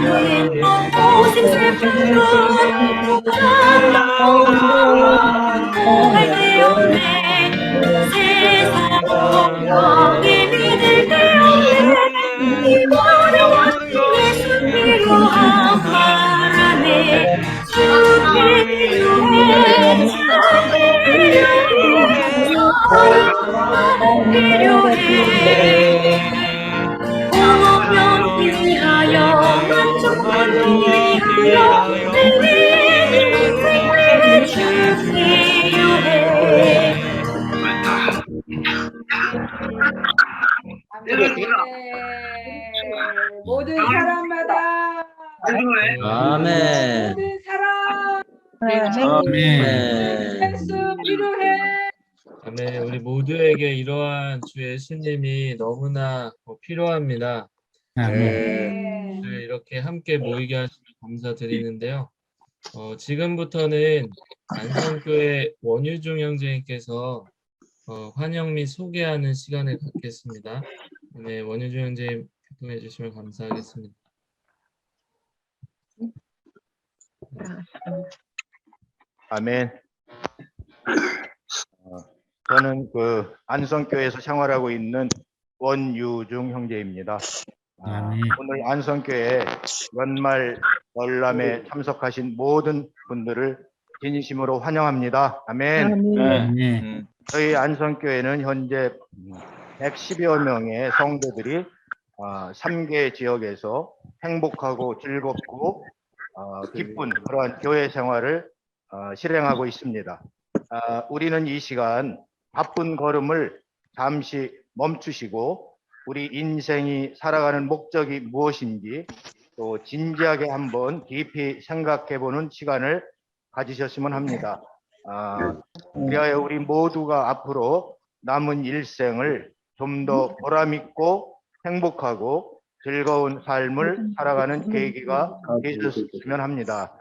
오직 슬픈 건 참 고갈 때였네. 세상 엉망이 믿을 때였네. 이 모든 것 예수 필요한 말 안에 주 필요해. 주 필요해. 사랑 필요해. 공허면 위하여 만족을 위하여 내 인생을 주 필요해. 모든 사람마다 아멘. 모든 사람 아멘. 예수 필요해. 아멘. 우리 모두에게 이러한 주의 예수님이 너무나 필요합니다. 네. 이렇게 함께 모이게 하시면 감사드리는데요. 지금부터는 안성교회 원유중 형제님께서 환영 및 소개하는 시간을 갖겠습니다. 네, 원유중 형제님 교통해 주시면 감사하겠습니다. 아멘. 저는 안성교회에서 생활하고 있는 원유중 형제입니다. 오늘 안성교회 연말 열람에 참석하신 모든 분들을 진심으로 환영합니다. 아멘. 저희 안성교회는 현재 110여 명의 성도들이 3개 지역에서 행복하고 즐겁고 기쁜 그러한 교회 생활을 실행하고 있습니다. 우리는 이 시간 바쁜 걸음을 잠시 멈추시고 우리 인생이 살아가는 목적이 무엇인지 또 진지하게 한번 깊이 생각해보는 시간을 가지셨으면 합니다. 그리하여 우리 모두가 앞으로 남은 일생을 좀 더 보람있고 행복하고 즐거운 삶을 살아가는 계기가 되셨으면 합니다.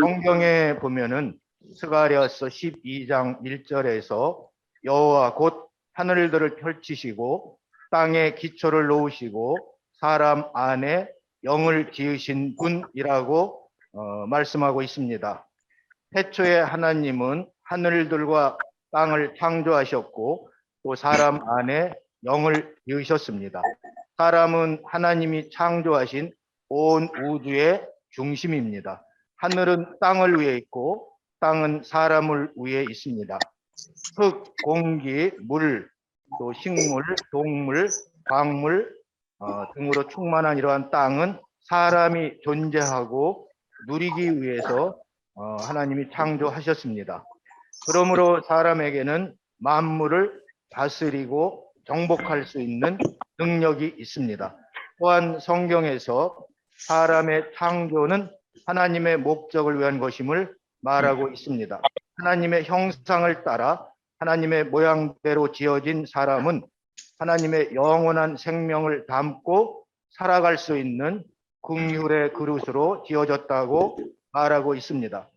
성경에 보면은 스가랴서 12장 1절에서 여호와 곧 하늘들을 펼치시고 땅에 기초를 놓으시고 사람 안에 영을 지으신 분이라고 말씀하고 있습니다. 태초에 하나님은 하늘들과 땅을 창조하셨고 또 사람 안에 영을 지으셨습니다. 사람은 하나님이 창조하신 온 우주의 중심입니다. 하늘은 땅을 위해 있고 땅은 사람을 위해 있습니다. 흙, 공기, 물, 또 식물, 동물, 광물 등으로 충만한 이러한 땅은 사람이 존재하고 누리기 위해서 하나님이 창조하셨습니다. 그러므로 사람에게는 만물을 다스리고 정복할 수 있는 능력이 있습니다. 또한 성경에서 사람의 창조는 하나님의 목적을 위한 것임을 말하고 있습니다. 하나님의 형상을 따라 하나님의 모양대로 지어진 사람은 하나님의 영원한 생명을 담고 살아갈 수 있는 긍휼의 그릇으로 지어졌다고 말하고 있습니다.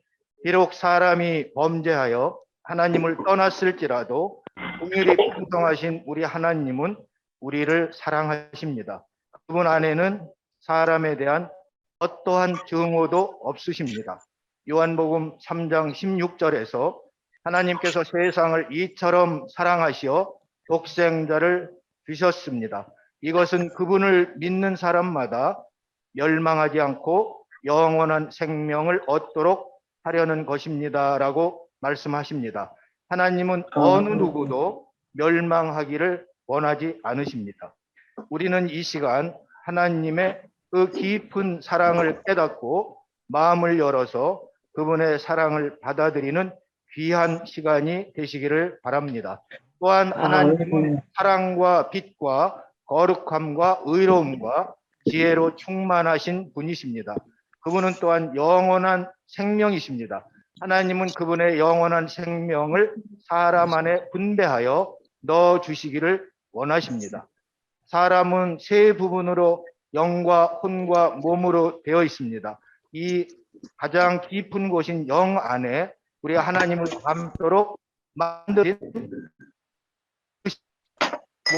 비록 사람이 범죄하여 하나님을 떠났을지라도 긍휼이 풍성하신 우리 하나님은 우리를 사랑하십니다. 그분 안에는 사람에 대한 어떠한 증오도 없으십니다. 요한복음 3장 16절에서 하나님께서 세상을 이처럼 사랑하시어 독생자를 주셨습니다. 이것은 그분을 믿는 사람마다 멸망하지 않고 영원한 생명을 얻도록 하려는 것입니다. 라고 말씀하십니다. 하나님은 어느 누구도 멸망하기를 원하지 않으십니다. 우리는 이 시간 하나님의 그 깊은 사랑을 깨닫고 마음을 열어서 그분의 사랑을 받아들이는 귀한 시간이 되시기를 바랍니다. 또한 하나님은 사랑과 빛과 거룩함과 의로움과 지혜로 충만하신 분이십니다. 그분은 또한 영원한 생명이십니다. 하나님은 그분의 영원한 생명을 사람 안에 분배하여 넣어주시기를 원하십니다. 사람은 세 부분으로 영과 혼과 몸으로 되어 있습니다. 이 가장 깊은 곳인 영 안에 우리가 하나님을 닮도록 만드신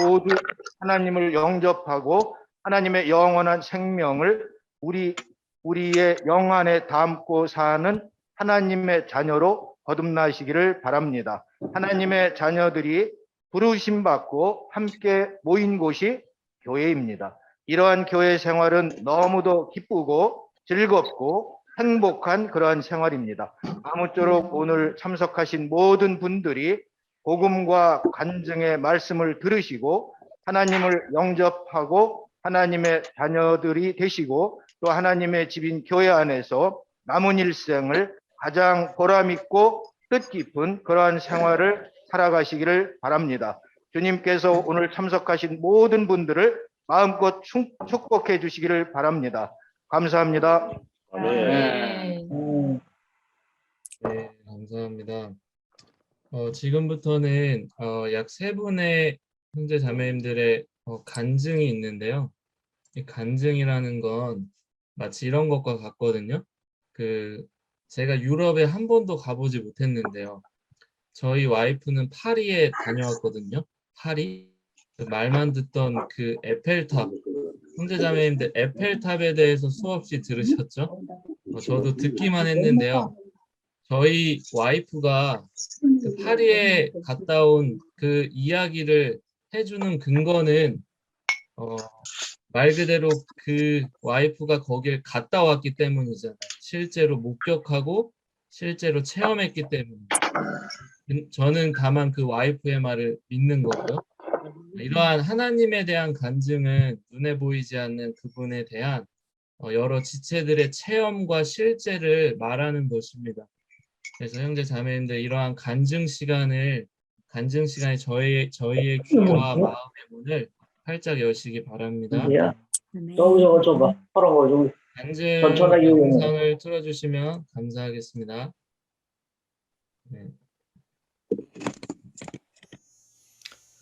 모두 하나님을 영접하고 하나님의 영원한 생명을 우리의 영 안에 담고 사는 하나님의 자녀로 거듭나시기를 바랍니다. 하나님의 자녀들이 부르심 받고 함께 모인 곳이 교회입니다. 이러한 교회 생활은 너무도 기쁘고 즐겁고 행복한 그러한 생활입니다. 아무쪼록 오늘 참석하신 모든 분들이 복음과 간증의 말씀을 들으시고 하나님을 영접하고 하나님의 자녀들이 되시고 또 하나님의 집인 교회 안에서 남은 일생을 가장 보람있고 뜻깊은 그러한 생활을 살아가시기를 바랍니다. 주님께서 오늘 참석하신 모든 분들을 마음껏 축복해 주시기를 바랍니다. 감사합니다. 아멘. 네, 감사합니다. 지금부터는 약 3분의 형제 자매님들의 간증이 있는데요. 이 간증이라는 건 마치 이런 것과 같거든요. 제가 유럽에 한 번도 가보지 못했는데요. 저희 와이프는 파리에 다녀왔거든요. 파리. 말만 듣던 그 에펠탑. 형제 자매님들 에펠탑에 대해서 수없이 들으셨죠? 저도 듣기만 했는데요. 저희 와이프가 그 파리에 갔다 온 그 이야기를 해주는 근거는 말 그대로 그 와이프가 거길 갔다 왔기 때문이잖아요. 실제로 목격하고 실제로 체험했기 때문에. 저는 다만 그 와이프의 말을 믿는 거고요. 이러한 하나님에 대한 간증은 눈에 보이지 않는 그분에 대한 여러 지체들의 체험과 실제를 말하는 것입니다. 그래서 형제 자매님들 이러한 간증 시간에 저희의 귀와 마음의 문을 활짝 여시기 바랍니다. 간증 영상을 틀어주시면 감사하겠습니다. 네.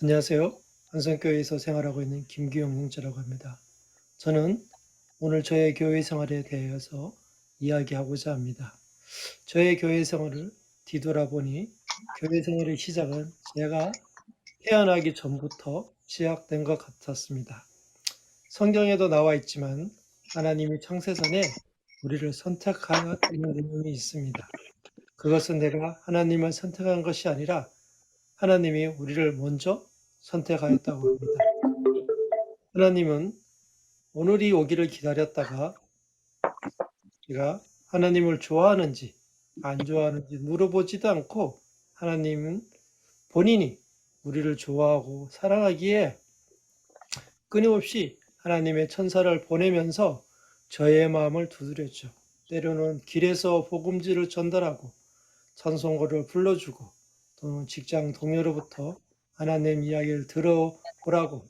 안녕하세요. 한성교회에서 생활하고 있는 김규영 형제라고 합니다. 저는 오늘 저의 교회 생활에 대해서 이야기하고자 합니다. 저의 교회 생활을 뒤돌아보니 교회 생활의 시작은 제가 태어나기 전부터 시작된 것 같았습니다. 성경에도 나와 있지만 하나님이 창세전에 우리를 선택하였다는 내용이 있습니다. 그것은 내가 하나님을 선택한 것이 아니라 하나님이 우리를 먼저 선택하였다고 합니다. 하나님은 오늘이 오기를 기다렸다가 우리가 하나님을 좋아하는지 안 좋아하는지 물어보지도 않고 하나님은 본인이 우리를 좋아하고 사랑하기에 끊임없이 하나님의 천사를 보내면서 저의 마음을 두드렸죠. 때로는 길에서 복음지를 전달하고 찬송가를 불러주고 또는 직장 동료로부터 하나님 이야기를 들어보라고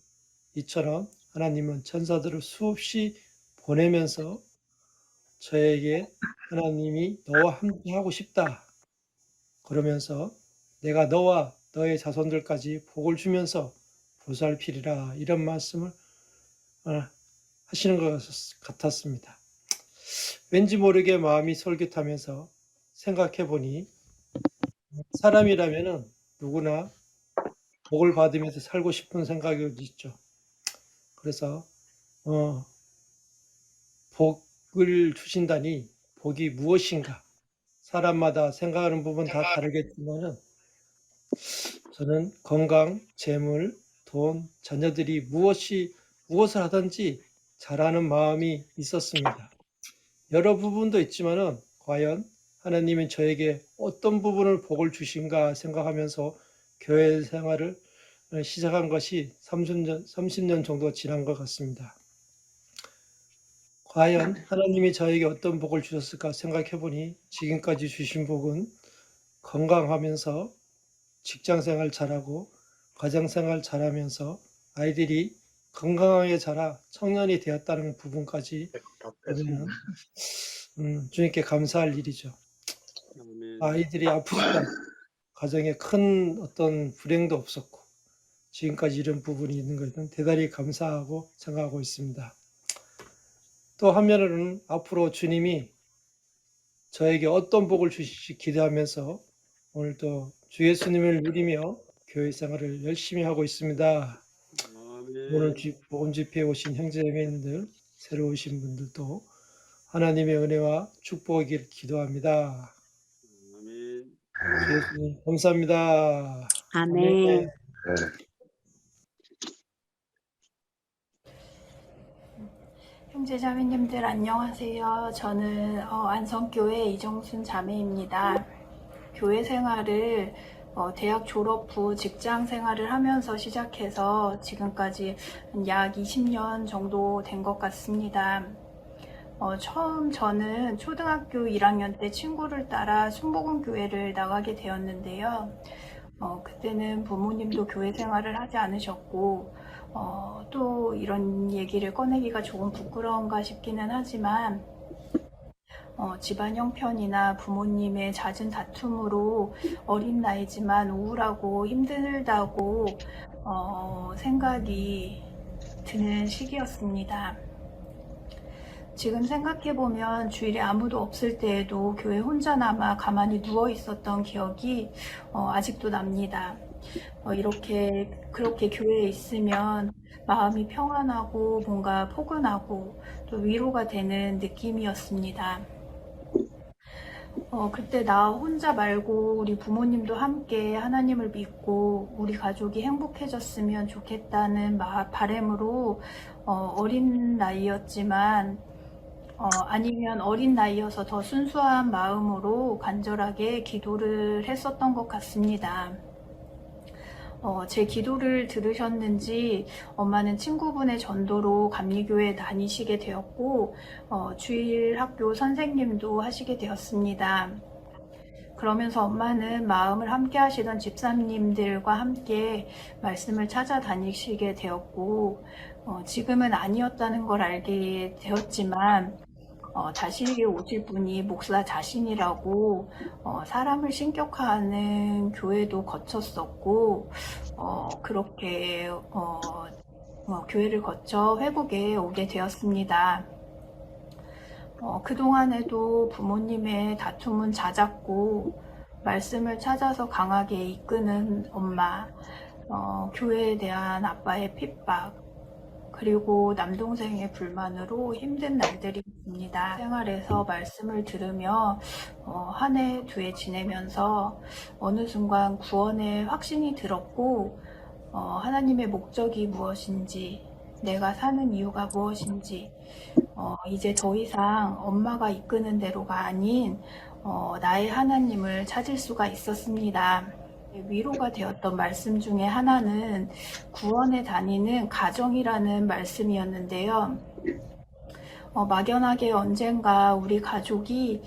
이처럼 하나님은 천사들을 수없이 보내면서 저에게 하나님이 너와 함께 하고 싶다 그러면서 내가 너와 너의 자손들까지 복을 주면서 보살피리라 이런 말씀을 하시는 것 같았습니다. 왠지 모르게 마음이 솔깃하면서 생각해 보니 사람이라면 누구나 복을 받으면서 살고 싶은 생각이 있죠. 그래서 복을 주신다니 복이 무엇인가 사람마다 생각하는 부분 다 다르겠지만은 저는 건강, 재물, 돈, 자녀들이 무엇을 하든지 잘하는 마음이 있었습니다. 여러 부분도 있지만은 과연 하나님은 저에게 어떤 부분을 복을 주신가 생각하면서 교회 생활을 시작한 것이 30년 정도 지난 것 같습니다. 과연 하나님이 저에게 어떤 복을 주셨을까 생각해 보니 지금까지 주신 복은 건강하면서 직장생활 잘하고 가정생활 잘하면서 아이들이 건강하게 자라 청년이 되었다는 부분까지 저는 주님께 감사할 일이죠. 아이들이 아프고 가정에 큰 어떤 불행도 없었고 지금까지 이런 부분이 있는 것은 대단히 감사하고 생각하고 있습니다. 또 한면으로는 앞으로 주님이 저에게 어떤 복을 주실지 기대하면서 오늘도 주 예수님을 누리며 교회 생활을 열심히 하고 있습니다. 오늘 복음 집회에 오신 형제자매님들, 새로 오신 분들도 하나님의 은혜와 축복이길 기도합니다. 예수님 감사합니다. 아멘. 형제 자매님들 안녕하세요. 저는 안성교회 이정순 자매입니다. 교회 생활을 대학 졸업 후 직장 생활을 하면서 시작해서 지금까지 약 20년 정도 된 것 같습니다. 처음 저는 초등학교 1학년 때 친구를 따라 순복음교회를 나가게 되었는데요. 그때는 부모님도 교회 생활을 하지 않으셨고 또 이런 얘기를 꺼내기가 조금 부끄러운가 싶기는 하지만 집안 형편이나 부모님의 잦은 다툼으로 어린 나이지만 우울하고 힘들다고 생각이 드는 시기였습니다. 지금 생각해보면 주일에 아무도 없을 때에도 교회 혼자 남아 가만히 누워 있었던 기억이 아직도 납니다. 그렇게 교회에 있으면 마음이 평안하고 뭔가 포근하고 또 위로가 되는 느낌이었습니다. 그때 나 혼자 말고 우리 부모님도 함께 하나님을 믿고 우리 가족이 행복해졌으면 좋겠다는 바람으로 어린 나이였지만 아니면 어린 나이여서 더 순수한 마음으로 간절하게 기도를 했었던 것 같습니다. 제 기도를 들으셨는지 엄마는 친구분의 전도로 감리교회 다니시게 되었고 주일 학교 선생님도 하시게 되었습니다. 그러면서 엄마는 마음을 함께 하시던 집사님들과 함께 말씀을 찾아다니시게 되었고 지금은 아니었다는 걸 알게 되었지만 다시 오실 분이 목사 자신이라고 사람을 신격화하는 교회도 거쳤었고 그렇게 교회를 거쳐 회국에 오게 되었습니다. 그동안에도 부모님의 다툼은 잦았고 말씀을 찾아서 강하게 이끄는 엄마, 교회에 대한 아빠의 핍박, 그리고 남동생의 불만으로 힘든 날들이 있습니다. 생활에서 말씀을 들으며 한 해, 두 해 지내면서 어느 순간 구원의 확신이 들었고 하나님의 목적이 무엇인지, 내가 사는 이유가 무엇인지 이제 더 이상 엄마가 이끄는 대로가 아닌 나의 하나님을 찾을 수가 있었습니다. 위로가 되었던 말씀 중에 하나는 구원에 다니는 가정이라는 말씀이었는데요. 막연하게 언젠가 우리 가족이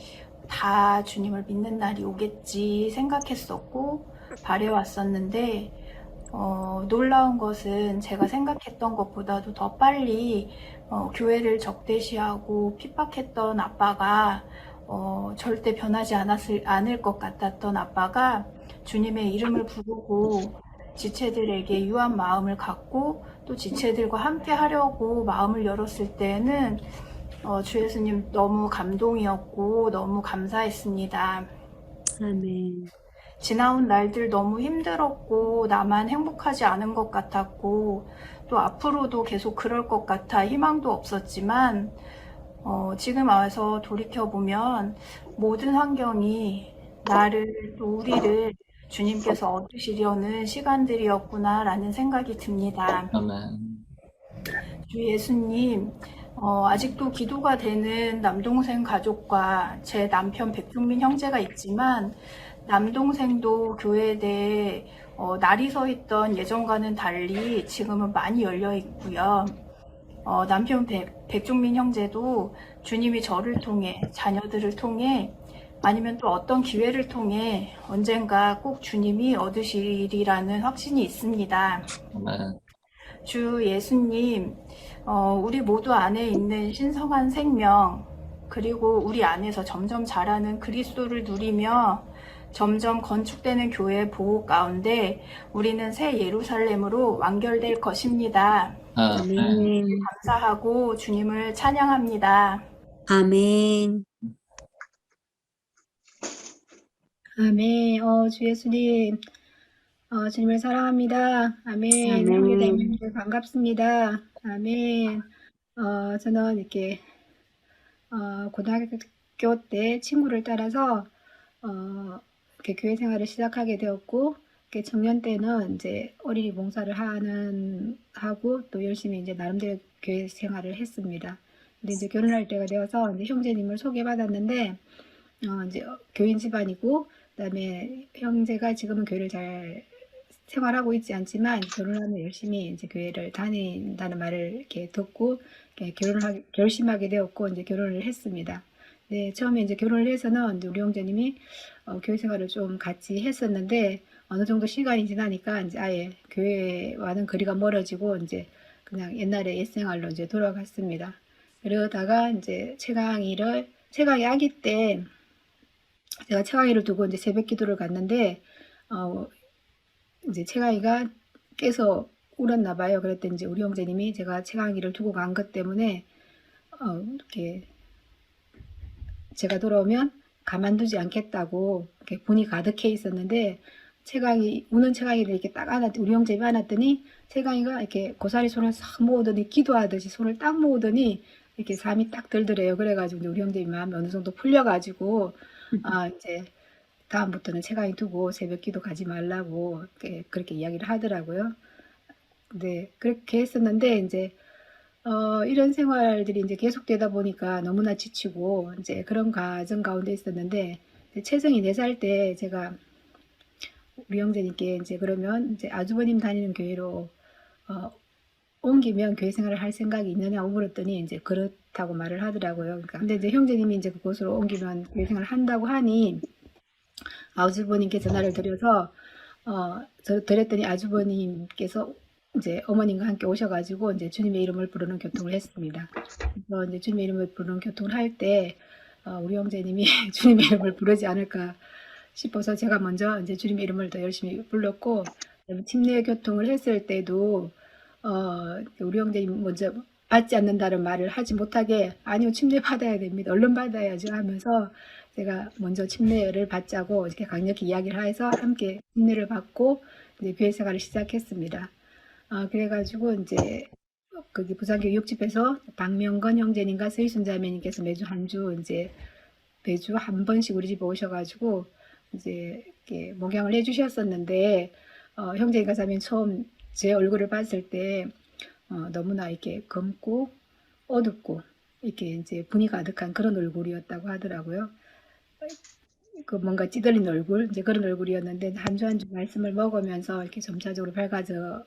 다 주님을 믿는 날이 오겠지 생각했었고 바래왔었는데 놀라운 것은 제가 생각했던 것보다도 더 빨리 교회를 적대시하고 핍박했던 아빠가 절대 변하지 않을 것 같았던 아빠가 주님의 이름을 부르고 지체들에게 유한 마음을 갖고 또 지체들과 함께 하려고 마음을 열었을 때는 주 예수님 너무 감동이었고 너무 감사했습니다. 아멘. 지나온 날들 너무 힘들었고 나만 행복하지 않은 것 같았고 또 앞으로도 계속 그럴 것 같아 희망도 없었지만 지금 와서 돌이켜보면 모든 환경이 나를 또 우리를 주님께서 얻으시려는 시간들이었구나라는 생각이 듭니다. 아멘. 주 예수님, 아직도 기도가 되는 남동생 가족과 제 남편 백종민 형제가 있지만 남동생도 교회에 대해 날이 서 있던 예전과는 달리 지금은 많이 열려 있고요. 남편 백종민 형제도 주님이 저를 통해 자녀들을 통해 아니면 또 어떤 기회를 통해 언젠가 꼭 주님이 얻으시리라는 확신이 있습니다. 아멘. 주 예수님, 우리 모두 안에 있는 신성한 생명, 그리고 우리 안에서 점점 자라는 그리스도를 누리며 점점 건축되는 교회의 보호 가운데 우리는 새 예루살렘으로 완결될 것입니다. 아멘. 감사하고 주님을 찬양합니다. 아멘. 아멘. 주 예수님, 주님을 사랑합니다. 아멘. 아멘. 형제자매님들 반갑습니다. 아멘. 저는 이렇게 고등학교 때 친구를 따라서 이렇게 교회 생활을 시작하게 되었고, 이렇게 청년 때는 이제 어린이 봉사를 하고 또 열심히 이제 나름대로 교회 생활을 했습니다. 근데 이제 결혼할 때가 되어서 이제 형제님을 소개받았는데, 이제 교인 집안이고, 그다음에 형제가 지금은 교회를 잘 생활하고 있지 않지만 결혼하면 열심히 이제 교회를 다닌다는 말을 이렇게 듣고 이렇게 결심하게 되었고 이제 결혼을 했습니다. 네, 처음에 이제 결혼을 해서는 우리 형제님이 교회 생활을 좀 같이 했었는데 어느 정도 시간이 지나니까 이제 아예 교회와는 거리가 멀어지고 이제 그냥 옛날의 옛 생활로 이제 돌아갔습니다. 그러다가 이제 최강희 아기 때 제가 최강희를 두고 이제 새벽 기도를 갔는데 이제 최강희가 깨서 울었나 봐요. 그랬더니 이제 우리 형제님이 제가 최강희를 두고 간 것 때문에 이렇게 제가 돌아오면 가만두지 않겠다고 이렇게 분이 가득해 있었는데 우는 최강희를 이렇게 딱 우리 형제님이 안았더니 최강희가 이렇게 고사리 손을 싹 모으더니 기도하듯이 손을 딱 모으더니 이렇게 잠이 딱 들더래요. 그래가지고 우리 형제님 마음이 어느 정도 풀려가지고 이제 다음부터는 최강희 두고 새벽 기도 가지 말라고 그렇게 이야기를 하더라고요. 네, 그렇게 했었는데 이제 이런 생활들이 이제 계속되다 보니까 너무나 지치고 이제 그런 과정 가운데 있었는데 채성이 4살 때 제가 우리 형제님께 이제 그러면 이제 아주버님 다니는 교회로 옮기면 교회 생활을 할 생각이 있느냐고 물었더니 이제 그렇다고 말을 하더라고요. 그러니까 근데 이제 형제님이 이제 그곳으로 옮기면 교회 생활을 한다고 하니 아주버님께 전화를 드려서 드렸더니 아주버님께서 이제 어머님과 함께 오셔가지고 이제 주님의 이름을 부르는 교통을 했습니다. 그래서 이제 주님의 이름을 부르는 교통을 할 때 우리 형제님이 주님의 이름을 부르지 않을까 싶어서 제가 먼저 이제 주님의 이름을 더 열심히 불렀고 팀 내 교통을 했을 때도 우리 형제님 먼저 받지 않는다는 말을 하지 못하게 아니요 침례 받아야 됩니다. 얼른 받아야죠 하면서 제가 먼저 침례를 받자고 이렇게 강력히 이야기를 해서 함께 침례를 받고 이제 교회 생활을 시작했습니다. 그래가지고 이제 거기 부산교회 6집에서 박명건 형제님과 서희순 자매님께서 매주 한 번씩 우리 집에 오셔가지고 이제 이렇게 목양을 해주셨었는데 형제님과 자매님 처음 제 얼굴을 봤을 때 너무나 이렇게 검고 어둡고 이렇게 이제 분이 가득한 그런 얼굴이었다고 하더라고요. 그 뭔가 찌들린 얼굴 이제 그런 얼굴이었는데 한 주 한 주 말씀을 먹으면서 이렇게 점차적으로 밝아져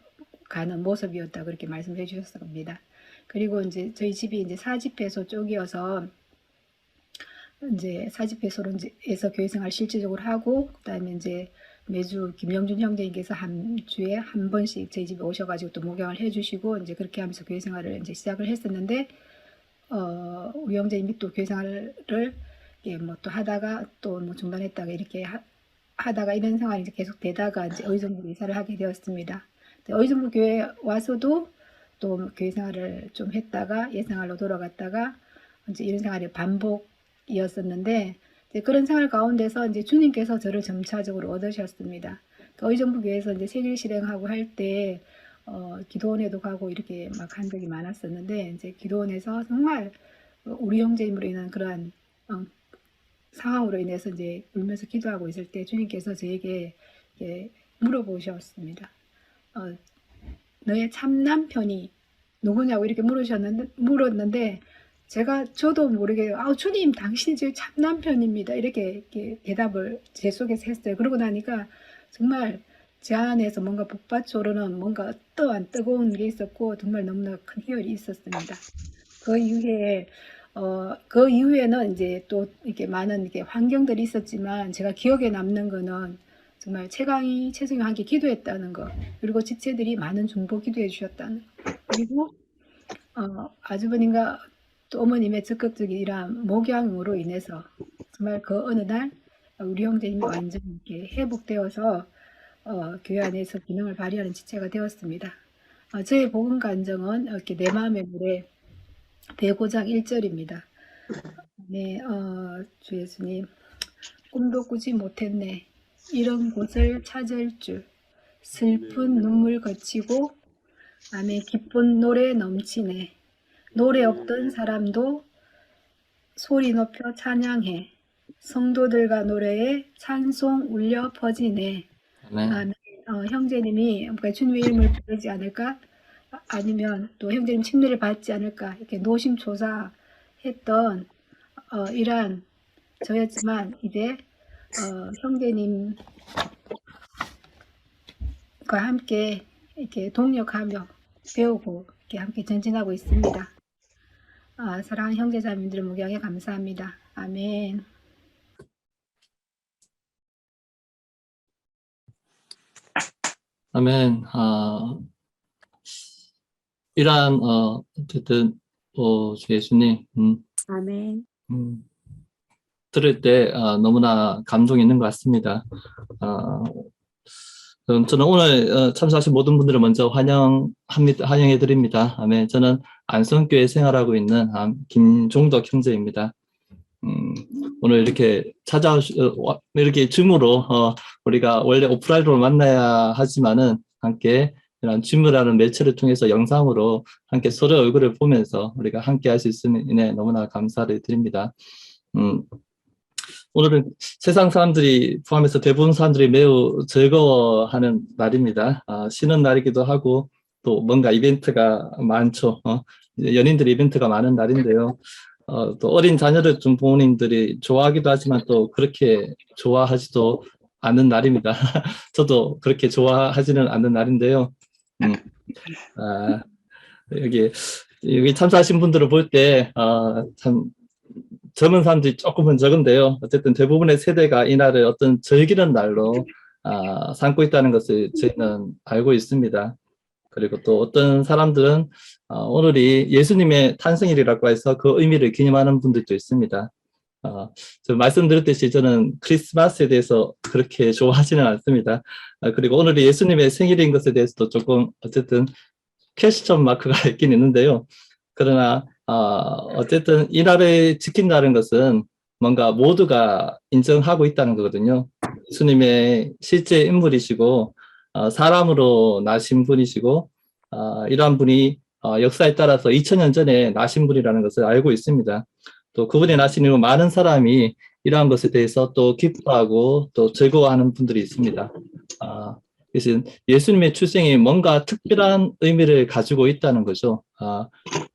가는 모습이었다 그렇게 말씀해 주셨습니다. 그리고 이제 저희 집이 이제 4집회소 쪽이어서 이제 4집회소에서 교회 생활 실질적으로 하고 그다음에 이제 매주 김영준 형제님께서 한 주에 한 번씩 저희 집에 오셔가지고 또 목양을 해주시고 이제 그렇게 하면서 교회 생활을 이제 시작을 했었는데 우리 형제님이 또 교회 생활을 뭐 또 하다가 또 뭐 중단했다가 이렇게 하다가 이런 생활이 이제 계속 되다가 이제 의정부 이사를 하게 되었습니다. 의정부 교회 와서도 또 교회 생활을 좀 했다가 예생활로 돌아갔다가 이제 이런 생활이 반복이었었는데 이제 그런 생활 가운데서 이제 주님께서 저를 점차적으로 얻으셨습니다. 의정부 교회에서 이제 세일 실행하고 할 때 기도원에도 가고 이렇게 막 한 적이 많았었는데 이제 기도원에서 정말 우리 형제님으로 인한 그러한 상황으로 인해서 이제 울면서 기도하고 있을 때 주님께서 저에게 물어보셨습니다. 너의 참 남편이 누구냐고 이렇게 물었는데 저도 모르게 주님 당신이 제 참 남편입니다 이렇게 대답을 제 속에서 했어요. 그러고 나니까 정말 제 안에서 뭔가 북받쳐오르는 뭔가 어떠한 뜨거운 게 있었고 정말 너무나 큰 희열이 있었습니다. 그 이후에는 이제 또 이렇게 많은 이렇게 환경들이 있었지만 제가 기억에 남는 거는 정말 채성이와 함께 기도했다는 거 그리고 지체들이 많은 중보 기도해 주셨다는 거 그리고 아주버님과 또 어머님의 적극적인 이러한 목양으로 인해서 정말 그 어느 날 우리 형제님이 완전히 이렇게 회복되어서 교회 안에서 기능을 발휘하는 지체가 되었습니다. 저의 복음 간정은 이렇게 내 마음의 물에 배고장 1절입니다. 네, 주 예수님 꿈도 꾸지 못했네. 이런 곳을 찾을 줄 슬픈 눈물 거치고 기쁜 노래 넘치네. 노래 없던 사람도 소리 높여 찬양해. 성도들과 노래에 찬송 울려 퍼지네. 아멘. 아멘. 형제님이 뭔가 주님의 이름을 부르지 않을까? 아니면 또 형제님 침례를 받지 않을까? 이렇게 노심초사했던 이러한 저였지만 이제 형제님과 함께 이렇게 동력하며 배우고 이렇게 함께 전진하고 있습니다. 사랑하는 형제자매님들의 목양에 감사합니다. 아멘. 아멘. 이러한 어쨌든 주 예수님 아멘. 들을 때 너무나 감동이 있는 것 같습니다. 그럼 저는 오늘 참석하신 모든 분들을 먼저 환영해 드립니다. 아멘. 저는 안성교회 생활하고 있는 김종덕 형제입니다. 오늘 이렇게 이렇게 줌으로 우리가 원래 오프라인으로 만나야 하지만은 함께 이런 줌이라는 매체를 통해서 영상으로 함께 서로 얼굴을 보면서 우리가 함께 할 수 있음에 너무나 감사를 드립니다. 오늘은 세상 사람들이 포함해서 대부분 사람들이 매우 즐거워하는 날입니다. 쉬는 날이기도 하고 또 뭔가 이벤트가 많죠. 연인들 이벤트가 많은 날인데요. 또 어린 자녀를 좀 부모님들이 좋아하기도 하지만 또 그렇게 좋아하지도 않는 날입니다. 저도 그렇게 좋아하지는 않는 날인데요. 여기 참석하신 분들을 볼 때 참 젊은 사람들이 조금은 적은데요. 어쨌든 대부분의 세대가 이 날을 어떤 즐기는 날로 삼고 있다는 것을 저희는 알고 있습니다. 그리고 또 어떤 사람들은 오늘이 예수님의 탄생일이라고 해서 그 의미를 기념하는 분들도 있습니다. 저 말씀드렸듯이 저는 크리스마스에 대해서 그렇게 좋아하지는 않습니다. 그리고 오늘이 예수님의 생일인 것에 대해서도 조금 어쨌든 퀘스천 마크가 있긴 있는데요. 그러나 어쨌든 이 날을 지킨다는 것은 뭔가 모두가 인정하고 있다는 거거든요. 예수님의 실제 인물이시고 사람으로 나신 분이시고 이러한 분이 역사에 따라서 2000년 전에 나신 분이라는 것을 알고 있습니다. 또 그분이 나신 이후 많은 사람이 이러한 것에 대해서 또 기뻐하고 또 즐거워하는 분들이 있습니다. 그래서 예수님의 출생이 뭔가 특별한 의미를 가지고 있다는 거죠.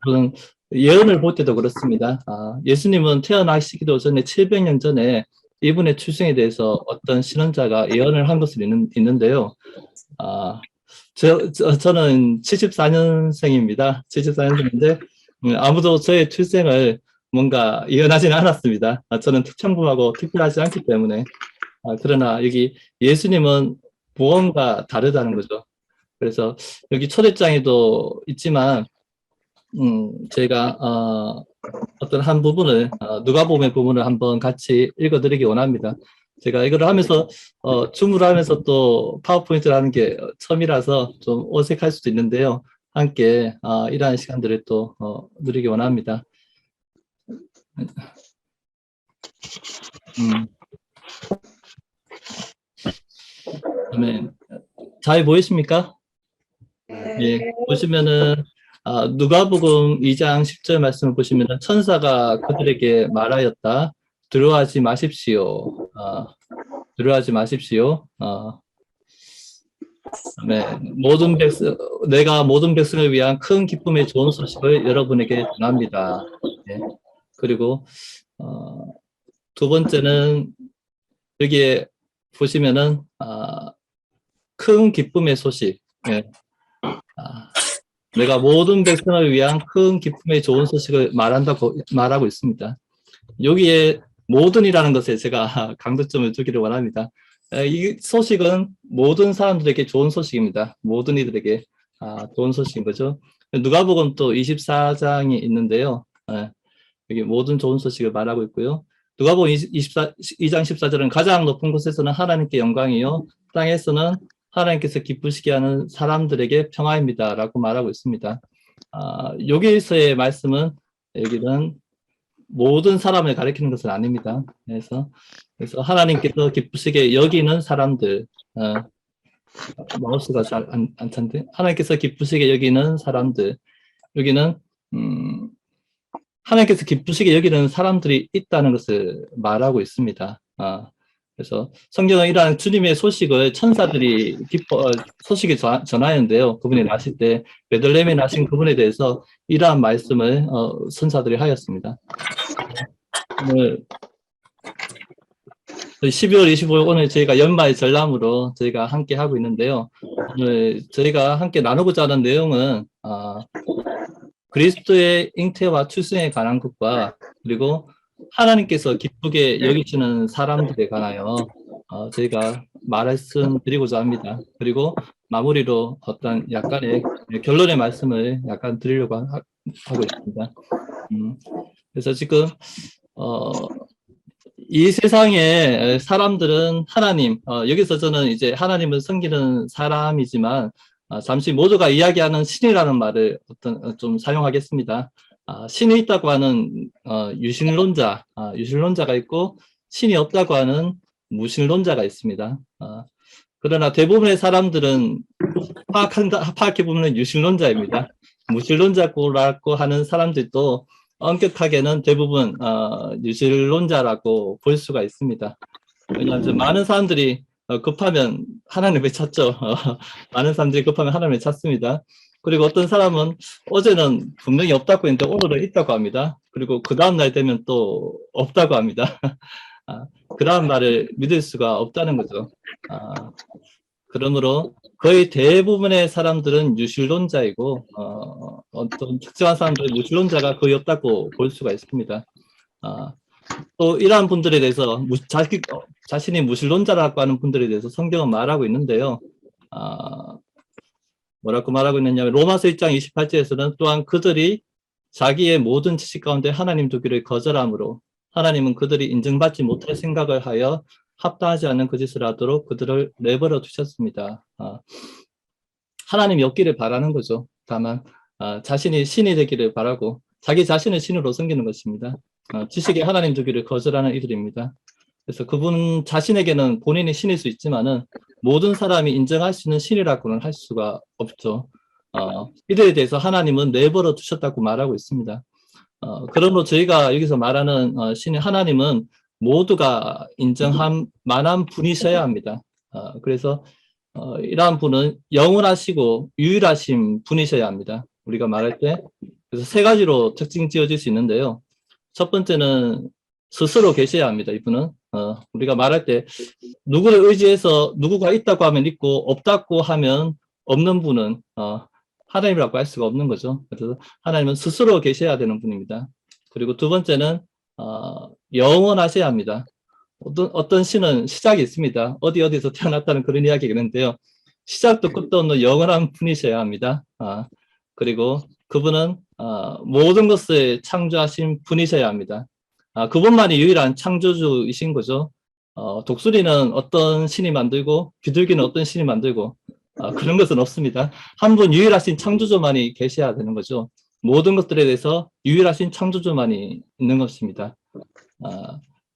그런 예언을 볼 때도 그렇습니다. 예수님은 태어나시기도 전에 700년 전에 이분의 출생에 대해서 어떤 신원자가 예언을 한 것을 있는데요. 저는 74년생입니다. 74년생인데 아무도 저의 출생을 뭔가 예언하지는 않았습니다. 저는 특정부하고 특별하지 않기 때문에. 그러나 여기 예수님은 무언가 다르다는 거죠. 그래서 여기 초대장에도 있지만 제가 어떤 한 부분을 누가복음의 부분을 한번 같이 읽어드리기 원합니다. 제가 이걸 하면서 줌을 하면서 또 파워포인트를 하는 게 처음이라서 좀 어색할 수도 있는데요. 함께 이러한 시간들을 또 누리기 원합니다. 아멘. 잘 보이십니까? 예, 보시면은 누가복음 2장 10절 말씀을 보시면은 천사가 그들에게 말하였다. 두려워하지 마십시오. 두려워하지 마십시오. 네, 내가 모든 백성을 위한 큰 기쁨의 좋은 소식을 여러분에게 전합니다. 네. 그리고 두 번째는 여기에 보시면은 큰 기쁨의 소식. 네. 내가 모든 백성을 위한 큰 기쁨의 좋은 소식을 말하고 있습니다. 여기에 모든이라는 것에 제가 강조점을 두기를 원합니다. 이 소식은 모든 사람들에게 좋은 소식입니다. 모든 이들에게 좋은 소식인 거죠. 누가복음 또 24장이 있는데요. 여기 모든 좋은 소식을 말하고 있고요. 누가복음 2장 14절은 가장 높은 곳에서는 하나님께 영광이요 땅에서는 하나님께서 기쁘시게 하는 사람들에게 평화입니다 라고 말하고 있습니다. 여기에서의 말씀은 여기는 모든 사람을 가리키는 것은 아닙니다. 그래서 하나님께서 기쁘시게 여기는 사람들, 마우스가 잘 안 찬데, 하나님께서 기쁘시게 여기는 사람들, 여기는 하나님께서 기쁘시게 여기는 사람들이 있다는 것을 말하고 있습니다. 그래서 성경은 이러한 주님의 소식을 천사들이 소식을 전하였는데요. 그분이 나실 때 베들레헴에 나신 그분에 대해서 이러한 말씀을 천사들이 하였습니다. 오늘 12월 25일 오늘 저희가 연말 전람으로 저희가 함께 하고 있는데요. 오늘 저희가 함께 나누고자 하는 내용은 그리스도의 잉태와 출생에 관한 것과 그리고 하나님께서 기쁘게 여기시는 사람들에 관하여 저희가 말씀드리고자 합니다. 그리고 마무리로 어떤 약간의 결론의 말씀을 약간 드리려고 하고 있습니다. 그래서 지금 이 세상에 사람들은 하나님, 여기서 저는 이제 하나님을 섬기는 사람이지만 잠시 모두가 이야기하는 신이라는 말을 좀 사용하겠습니다. 신이 있다고 하는 유신론자가 있고 신이 없다고 하는 무신론자가 있습니다. 그러나 대부분의 사람들은 파악해보면 유신론자입니다. 무신론자라고 하는 사람들도 엄격하게는 대부분 유신론자라고 볼 수가 있습니다. 왜냐하면 많은 사람들이 급하면 하나님을 찾죠. 많은 사람들이 급하면 하나님을 찾습니다. 그리고 어떤 사람은 어제는 분명히 없다고 했는데 오늘은 있다고 합니다. 그리고 그 다음날 되면 또 없다고 합니다. 그런 말을 믿을 수가 없다는 거죠. 그러므로 거의 대부분의 사람들은 유실론자이고 어떤 특정한 사람들은 무실론자가 거의 없다고 볼 수가 있습니다. 또 이러한 분들에 대해서 자신이 무실론자라고 하는 분들에 대해서 성경은 말하고 있는데요. 뭐라고 말하고 있느냐면 로마서 1장 28절에서는 또한 그들이 자기의 모든 지식 가운데 하나님 두기를 거절함으로 하나님은 그들이 인정받지 못할 생각을 하여 합당하지 않는 그 짓을 하도록 그들을 내버려 두셨습니다. 하나님이 없기를 바라는 거죠. 다만 자신이 신이 되기를 바라고 자기 자신을 신으로 섬기는 것입니다. 지식에 하나님 두기를 거절하는 이들입니다. 그래서 그분 자신에게는 본인이 신일 수 있지만은 모든 사람이 인정할 수 있는 신이라고는 할 수가 없죠. 이들에 대해서 하나님은 내버려 두셨다고 말하고 있습니다. 그러므로 저희가 여기서 말하는 신의 하나님은 모두가 인정할 만한 분이셔야 합니다. 그래서 이러한 분은 영원하시고 유일하신 분이셔야 합니다. 우리가 말할 때 그래서 세 가지로 특징 지어질 수 있는데요. 첫 번째는 스스로 계셔야 합니다. 이분은 우리가 말할 때 누구를 의지해서 누구가 있다고 하면 있고 없다고 하면 없는 분은 하나님이라고 할 수가 없는 거죠. 그래서 하나님은 스스로 계셔야 되는 분입니다. 그리고 두 번째는 영원하셔야 합니다. 어떤 신은 시작이 있습니다. 어디서 태어났다는 그런 이야기가 있는데요. 시작도 끝도 없는 영원한 분이셔야 합니다. 그리고 그분은 모든 것을 창조하신 분이셔야 합니다. 그분만이 유일한 창조주이신 거죠. 독수리는 어떤 신이 만들고 비둘기는 어떤 신이 만들고 그런 것은 없습니다. 한 분 유일하신 창조주만이 계셔야 되는 거죠. 모든 것들에 대해서 유일하신 창조주만이 있는 것입니다.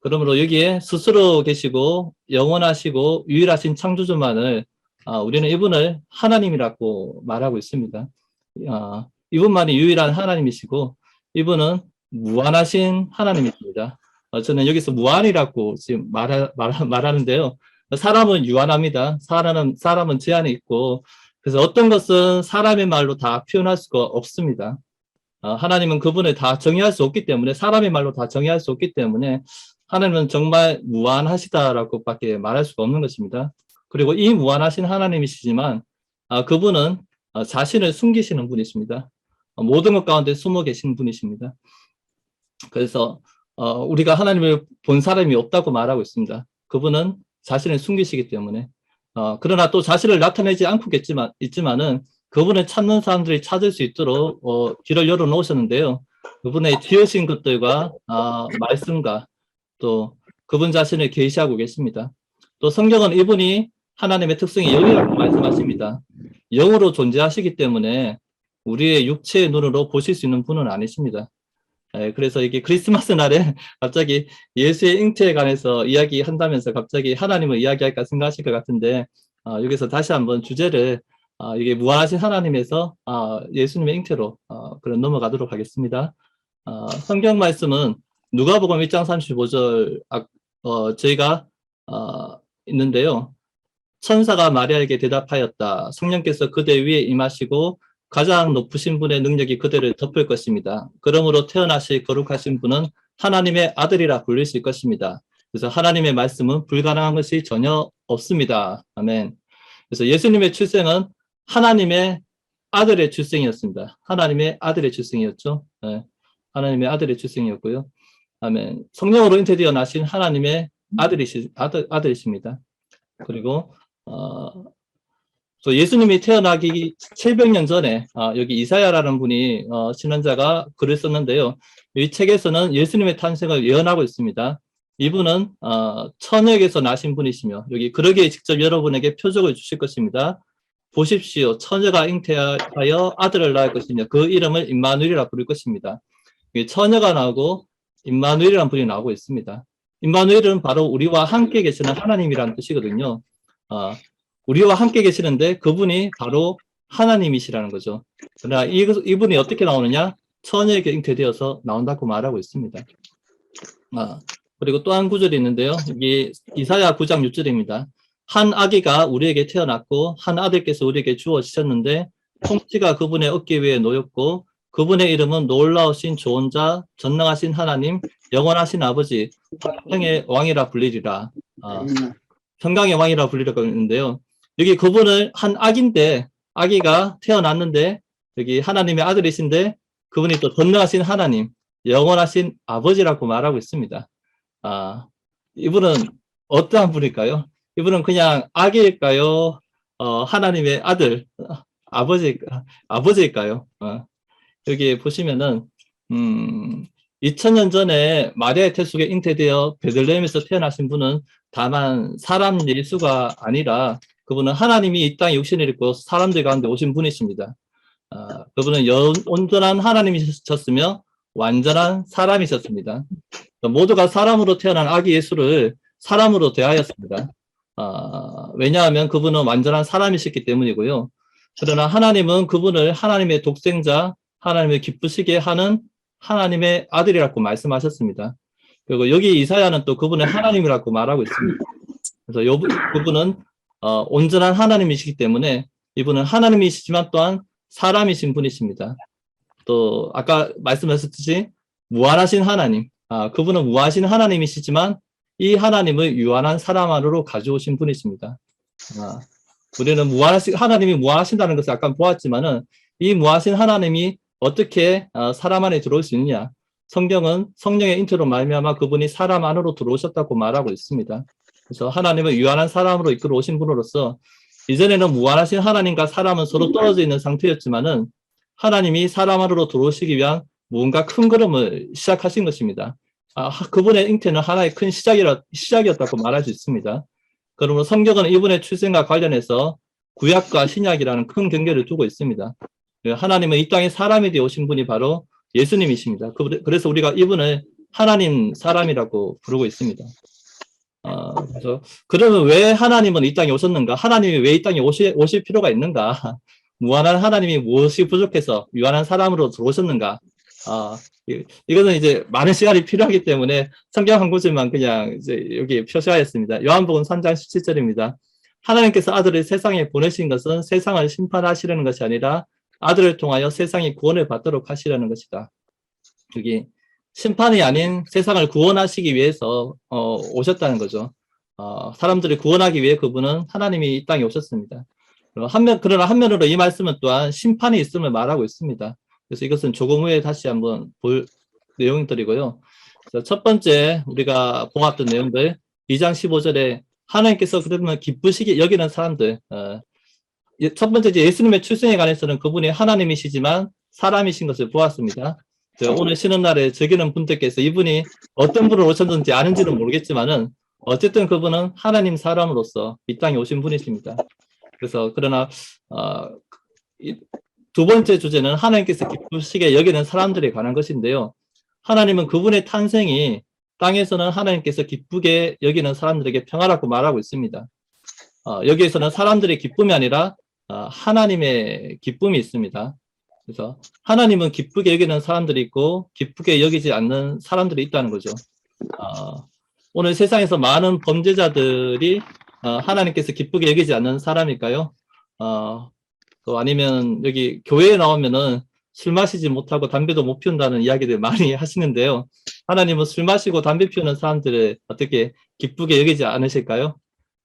그러므로 여기에 스스로 계시고 영원하시고 유일하신 창조주만을 우리는 이분을 하나님이라고 말하고 있습니다. 이분만이 유일한 하나님이시고 이분은 무한하신 하나님이십니다. 저는 여기서 무한이라고 지금 말하는데요. 사람은 유한합니다. 사람은 제한이 있고 그래서 어떤 것은 사람의 말로 다 표현할 수가 없습니다. 하나님은 그분을 다 정의할 수 없기 때문에 사람의 말로 다 정의할 수 없기 때문에 하나님은 정말 무한하시다라고밖에 말할 수가 없는 것입니다. 그리고 이 무한하신 하나님이시지만 그분은 자신을 숨기시는 분이십니다. 모든 것 가운데 숨어 계신 분이십니다. 그래서 우리가 하나님을 본 사람이 없다고 말하고 있습니다. 그분은 자신을 숨기시기 때문에 그러나 또 자신을 나타내지 않고 있지만은 그분을 찾는 사람들이 찾을 수 있도록 길을 열어놓으셨는데요. 그분의 지으신 것들과 말씀과 또 그분 자신을 계시하고 계십니다. 또 성경은 이분이 하나님의 특성이 영이라고 말씀하십니다. 영으로 존재하시기 때문에 우리의 육체의 눈으로 보실 수 있는 분은 아니십니다. 그래서 이게 크리스마스 날에 갑자기 예수의 잉태에 관해서 이야기한다면서 갑자기 하나님을 이야기할까 생각하실 것 같은데 여기서 다시 한번 주제를 이게 무한하신 하나님에서 예수님의 잉태로 그런 넘어가도록 하겠습니다. 성경 말씀은 누가복음 1장 35절 저희가 있는데요. 천사가 마리아에게 대답하였다. 성령께서 그대 위에 임하시고 가장 높으신 분의 능력이 그대를 덮을 것입니다. 그러므로 태어나실 거룩하신 분은 하나님의 아들이라 불리실 것입니다. 그래서 하나님의 말씀은 불가능한 것이 전혀 없습니다. 아멘. 그래서 예수님의 출생은 하나님의 아들의 출생이었습니다. 하나님의 아들의 출생이었죠. 네. 하나님의 아들의 출생이었고요. 아멘. 성령으로 잉태되어 나신 하나님의 아들이십니다. 그리고 또 예수님이 태어나기 700년 전에 여기 이사야라는 분이 신원자가 글을 썼는데요. 이 책에서는 예수님의 탄생을 예언하고 있습니다. 이분은 처녀에게서 나신 분이시며 여기 그러기에 직접 여러분에게 표적을 주실 것입니다. 보십시오. 처녀가 잉태하여 아들을 낳을 것이며 그 이름을 임마누엘이라 부를 것입니다. 처녀가 나오고 임마누엘이라는 분이 나오고 있습니다. 임마누엘은 바로 우리와 함께 계시는 하나님이라는 뜻이거든요. 우리와 함께 계시는데 그분이 바로 하나님이시라는 거죠. 그러나 이분이 어떻게 나오느냐? 처녀에게 잉태되어서 나온다고 말하고 있습니다. 그리고 또 한 구절이 있는데요. 여기 이사야 9장 6절입니다. 한 아기가 우리에게 태어났고 한 아들께서 우리에게 주어지셨는데 통치가 그분의 어깨 위에 놓였고 그분의 이름은 놀라우신 조언자, 전능하신 하나님, 영원하신 아버지, 평강의 왕이라 불리리라. 평강의 왕이라 불리라고 했는데요. 여기 그분을 한 아기인데 아기가 태어났는데 여기 하나님의 아들이신데 그분이 또 전능하신 하나님, 영원하신 아버지라고 말하고 있습니다. 이분은 어떠한 분일까요? 이분은 그냥 아기일까요? 하나님의 아들, 아버지일까요? 여기 보시면은 2000년 전에 마리아의 태속에 잉태되어 베들레헴에서 태어나신 분은 다만 사람 예수가 아니라 그분은 하나님이 이 땅에 육신을 입고 사람들 가운데 오신 분이십니다. 그분은 온전한 하나님이셨으며 완전한 사람이셨습니다. 모두가 사람으로 태어난 아기 예수를 사람으로 대하였습니다. 왜냐하면 그분은 완전한 사람이셨기 때문이고요. 그러나 하나님은 그분을 하나님의 독생자, 하나님을 기쁘시게 하는 하나님의 아들이라고 말씀하셨습니다. 그리고 여기 이사야는 또 그분의 하나님이라고 말하고 있습니다. 그래서 그분은 온전한 하나님이시기 때문에 이분은 하나님이시지만 또한 사람이신 분이십니다. 또 아까 말씀하셨듯이 무한하신 하나님, 그분은 무한하신 하나님이시지만 이 하나님을 유한한 사람 안으로 가져오신 분이십니다. 우리는 하나님이 무한하신다는 것을 아까 보았지만은 이 무한하신 하나님이 어떻게 사람 안에 들어올 수 있느냐? 성경은 성령의 잉태로 말미암아 그분이 사람 안으로 들어오셨다고 말하고 있습니다. 그래서 하나님을 유한한 사람으로 이끌어 오신 분으로서 이전에는 무한하신 하나님과 사람은 서로 떨어져 있는 상태였지만은 하나님이 사람 안으로 들어오시기 위한 무언가 큰 걸음을 시작하신 것입니다. 그분의 잉태는 하나의 큰 시작이었다고 말할 수 있습니다. 그러므로 성경은 이분의 출생과 관련해서 구약과 신약이라는 큰 경계를 두고 있습니다. 하나님은 이 땅에 사람이 되어 오신 분이 바로 예수님이십니다. 그래서 우리가 이분을 하나님 사람이라고 부르고 있습니다. 그래서 그러면 왜 하나님은 이 땅에 오셨는가? 하나님이 왜 이 땅에 오실 필요가 있는가? 무한한 하나님이 무엇이 부족해서 유한한 사람으로 들어오셨는가? 이거는 이제 많은 시간이 필요하기 때문에 성경 한 구절만 그냥 이제 여기 표시하였습니다. 요한복음 3장 17절입니다. 하나님께서 아들을 세상에 보내신 것은 세상을 심판하시려는 것이 아니라 아들을 통하여 세상이 구원을 받도록 하시려는 것이다. 여기 심판이 아닌 세상을 구원하시기 위해서 오셨다는 거죠. 사람들을 구원하기 위해 그분은 하나님이 이 땅에 오셨습니다. 그러나 한면으로 이 말씀은 또한 심판이 있음을 말하고 있습니다. 그래서 이것은 조금 후에 다시 한번 볼 내용들이고요. 첫 번째 우리가 봉합된 내용들 2장 15절에 하나님께서 그러면 기쁘시게 여기는 사람들, 첫 번째 예수님의 출생에 관해서는 그분이 하나님이시지만 사람이신 것을 보았습니다. 오늘 쉬는 날에 즐기는 분들께서 이분이 어떤 분을 오셨는지 아는지는 모르겠지만은 어쨌든 그분은 하나님 사람으로서 이 땅에 오신 분이십니다. 그래서 그러나 두 번째 주제는 하나님께서 기쁘시게 여기는 사람들에 관한 것인데요. 하나님은 그분의 탄생이 땅에서는 하나님께서 기쁘게 여기는 사람들에게 평화라고 말하고 있습니다. 여기에서는 사람들의 기쁨이 아니라 하나님의 기쁨이 있습니다. 그래서 하나님은 기쁘게 여기는 사람들이 있고 기쁘게 여기지 않는 사람들이 있다는 거죠. 오늘 세상에서 많은 범죄자들이 하나님께서 기쁘게 여기지 않는 사람일까요? 또 아니면 여기 교회에 나오면은 술 마시지 못하고 담배도 못 피운다는 이야기들 많이 하시는데요. 하나님은 술 마시고 담배 피우는 사람들을 어떻게 기쁘게 여기지 않으실까요?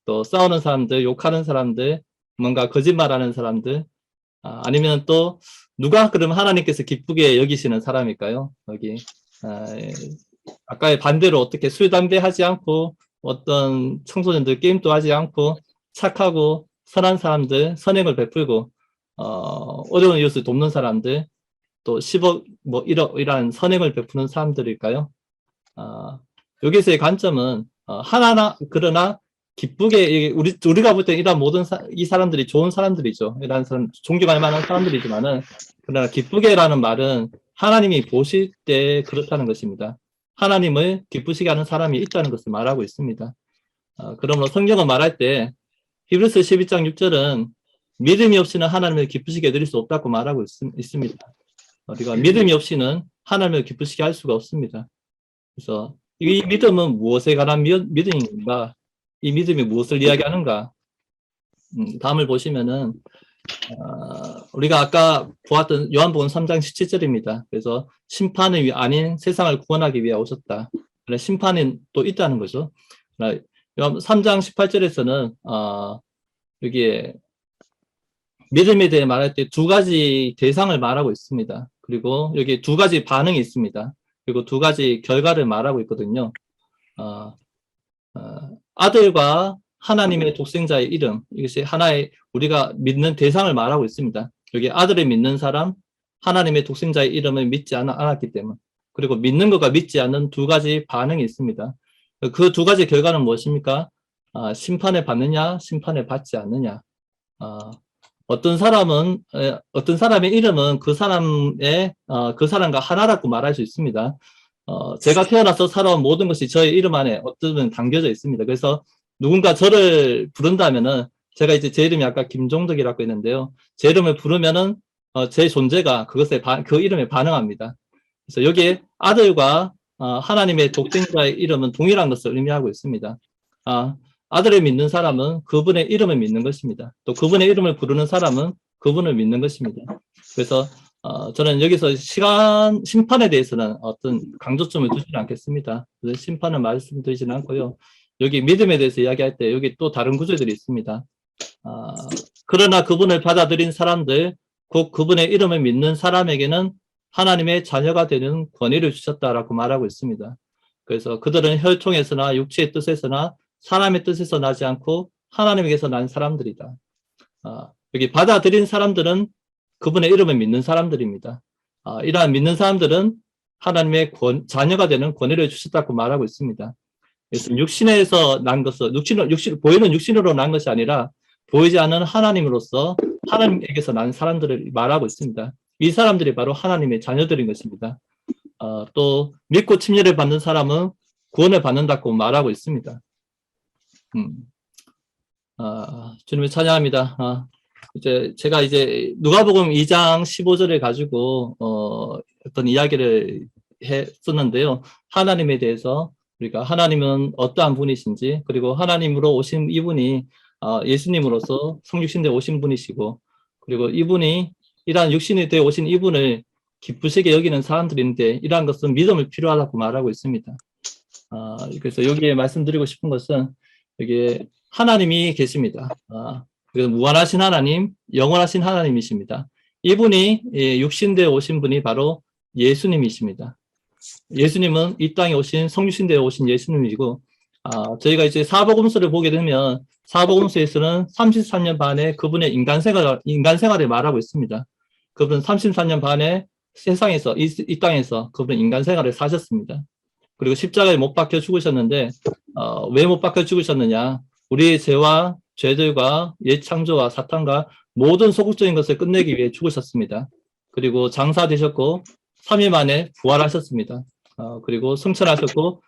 또 싸우는 사람들, 욕하는 사람들, 뭔가 거짓말하는 사람들, 아니면 또 누가 그럼 하나님께서 기쁘게 여기시는 사람일까요? 여기 아까의 반대로 어떻게 술, 담배 하지 않고 어떤 청소년들 게임도 하지 않고 착하고 선한 사람들, 선행을 베풀고 어려운 이웃을 돕는 사람들, 또 10억, 뭐 1억 이러한 선행을 베푸는 사람들일까요? 여기서의 관점은 그러나 기쁘게 우리가 볼 때 이런 모든 이 사람들이 좋은 사람들이죠. 이런 사람 존경할 만한 사람들이지만은 그러나 기쁘게라는 말은 하나님이 보실 때 그렇다는 것입니다. 하나님을 기쁘시게 하는 사람이 있다는 것을 말하고 있습니다. 그러므로 성경은 말할 때 히브리서 12장 6절은 믿음이 없이는 하나님을 기쁘시게 해드릴 수 없다고 말하고 있습니다. 우리가 믿음이 없이는 하나님을 기쁘시게 할 수가 없습니다. 그래서 이 믿음은 무엇에 관한 믿음인가? 이 믿음이 무엇을 이야기하는가? 다음을 보시면은 우리가 아까 보았던 요한복음 3장 17절입니다. 그래서 심판이 아닌 세상을 구원하기 위해 오셨다. 심판이 또 있다는 거죠. 3장 18절에서는 여기에 믿음에 대해 말할 때 두 가지 대상을 말하고 있습니다. 그리고 여기 두 가지 반응이 있습니다. 그리고 두 가지 결과를 말하고 있거든요. 아들과 하나님의 독생자의 이름, 이것이 하나의 우리가 믿는 대상을 말하고 있습니다. 여기 아들을 믿는 사람, 하나님의 독생자의 이름을 믿지 않았기 때문에, 그리고 믿는 것과 믿지 않는 두 가지 반응이 있습니다. 그 두 가지 결과는 무엇입니까? 심판을 받느냐, 심판을 받지 않느냐. 어떤 사람의 이름은 그 사람과 하나라고 말할 수 있습니다. 제가 태어나서 살아온 모든 것이 저의 이름 안에 어쩌면 담겨져 있습니다. 그래서 누군가 저를 부른다면은, 제가 이제 제 이름이 아까 김종덕이라고 했는데요. 제 이름을 부르면은, 제 존재가 그 이름에 반응합니다. 그래서 여기에 아들과 하나님의 독생자의 이름은 동일한 것을 의미하고 있습니다. 아들을 믿는 사람은 그분의 이름을 믿는 것입니다. 또 그분의 이름을 부르는 사람은 그분을 믿는 것입니다. 그래서 저는 여기서 심판에 대해서는 어떤 강조점을 두지는 않겠습니다. 그래서 심판은 말씀드리지는 않고요. 여기 믿음에 대해서 이야기할 때 여기 또 다른 구절들이 있습니다. 그러나 그분을 받아들인 사람들, 곧 그분의 이름을 믿는 사람에게는 하나님의 자녀가 되는 권위를 주셨다라고 말하고 있습니다. 그래서 그들은 혈통에서나 육체의 뜻에서나 사람의 뜻에서 나지 않고 하나님에게서 난 사람들이다. 여기 받아들인 사람들은 그분의 이름을 믿는 사람들입니다. 이러한 믿는 사람들은 하나님의 자녀가 되는 권위를 주셨다고 말하고 있습니다. 그래서 육신에서 난 것은 보이는 육신으로 난 것이 아니라 보이지 않는 하나님으로서 하나님에게서 난 사람들을 말하고 있습니다. 이 사람들이 바로 하나님의 자녀들인 것입니다. 또 믿고 침례를 받는 사람은 구원을 받는다고 말하고 있습니다. 주님을 찬양합니다. 제가 누가복음 2장 15절을 가지고 어떤 이야기를 했었는데요. 하나님에 대해서 우리가 하나님은 어떠한 분이신지, 그리고 하나님으로 오신 이분이 예수님으로서 성육신되어 오신 분이시고, 그리고 이분이 이러한 육신이 되어 오신 이분을 기쁘시게 여기는 사람들인데, 이러한 것은 믿음을 필요하다고 말하고 있습니다. 그래서 여기에 말씀드리고 싶은 것은 여기에 하나님이 계십니다. 그래서 무한하신 하나님, 영원하신 하나님이십니다. 이분이 육신되어 오신 분이 바로 예수님이십니다. 예수님은 이 땅에 오신 성육신되어 오신 예수님이고, 저희가 이제 사복음서를 보게 되면 사복음서에서는 33년 반에 그분의 인간 생활을 말하고 있습니다. 그분은 33년 반에 세상에서 이 땅에서 그분은 인간 생활을 사셨습니다. 그리고 십자가에 못 박혀 죽으셨는데 왜 못 박혀 죽으셨느냐? 우리의 죄와 죄들과 옛 창조와 사탄과 모든 소극적인 것을 끝내기 위해 죽으셨습니다. 그리고 장사되셨고 3일 만에 부활하셨습니다. 그리고 승천하셨고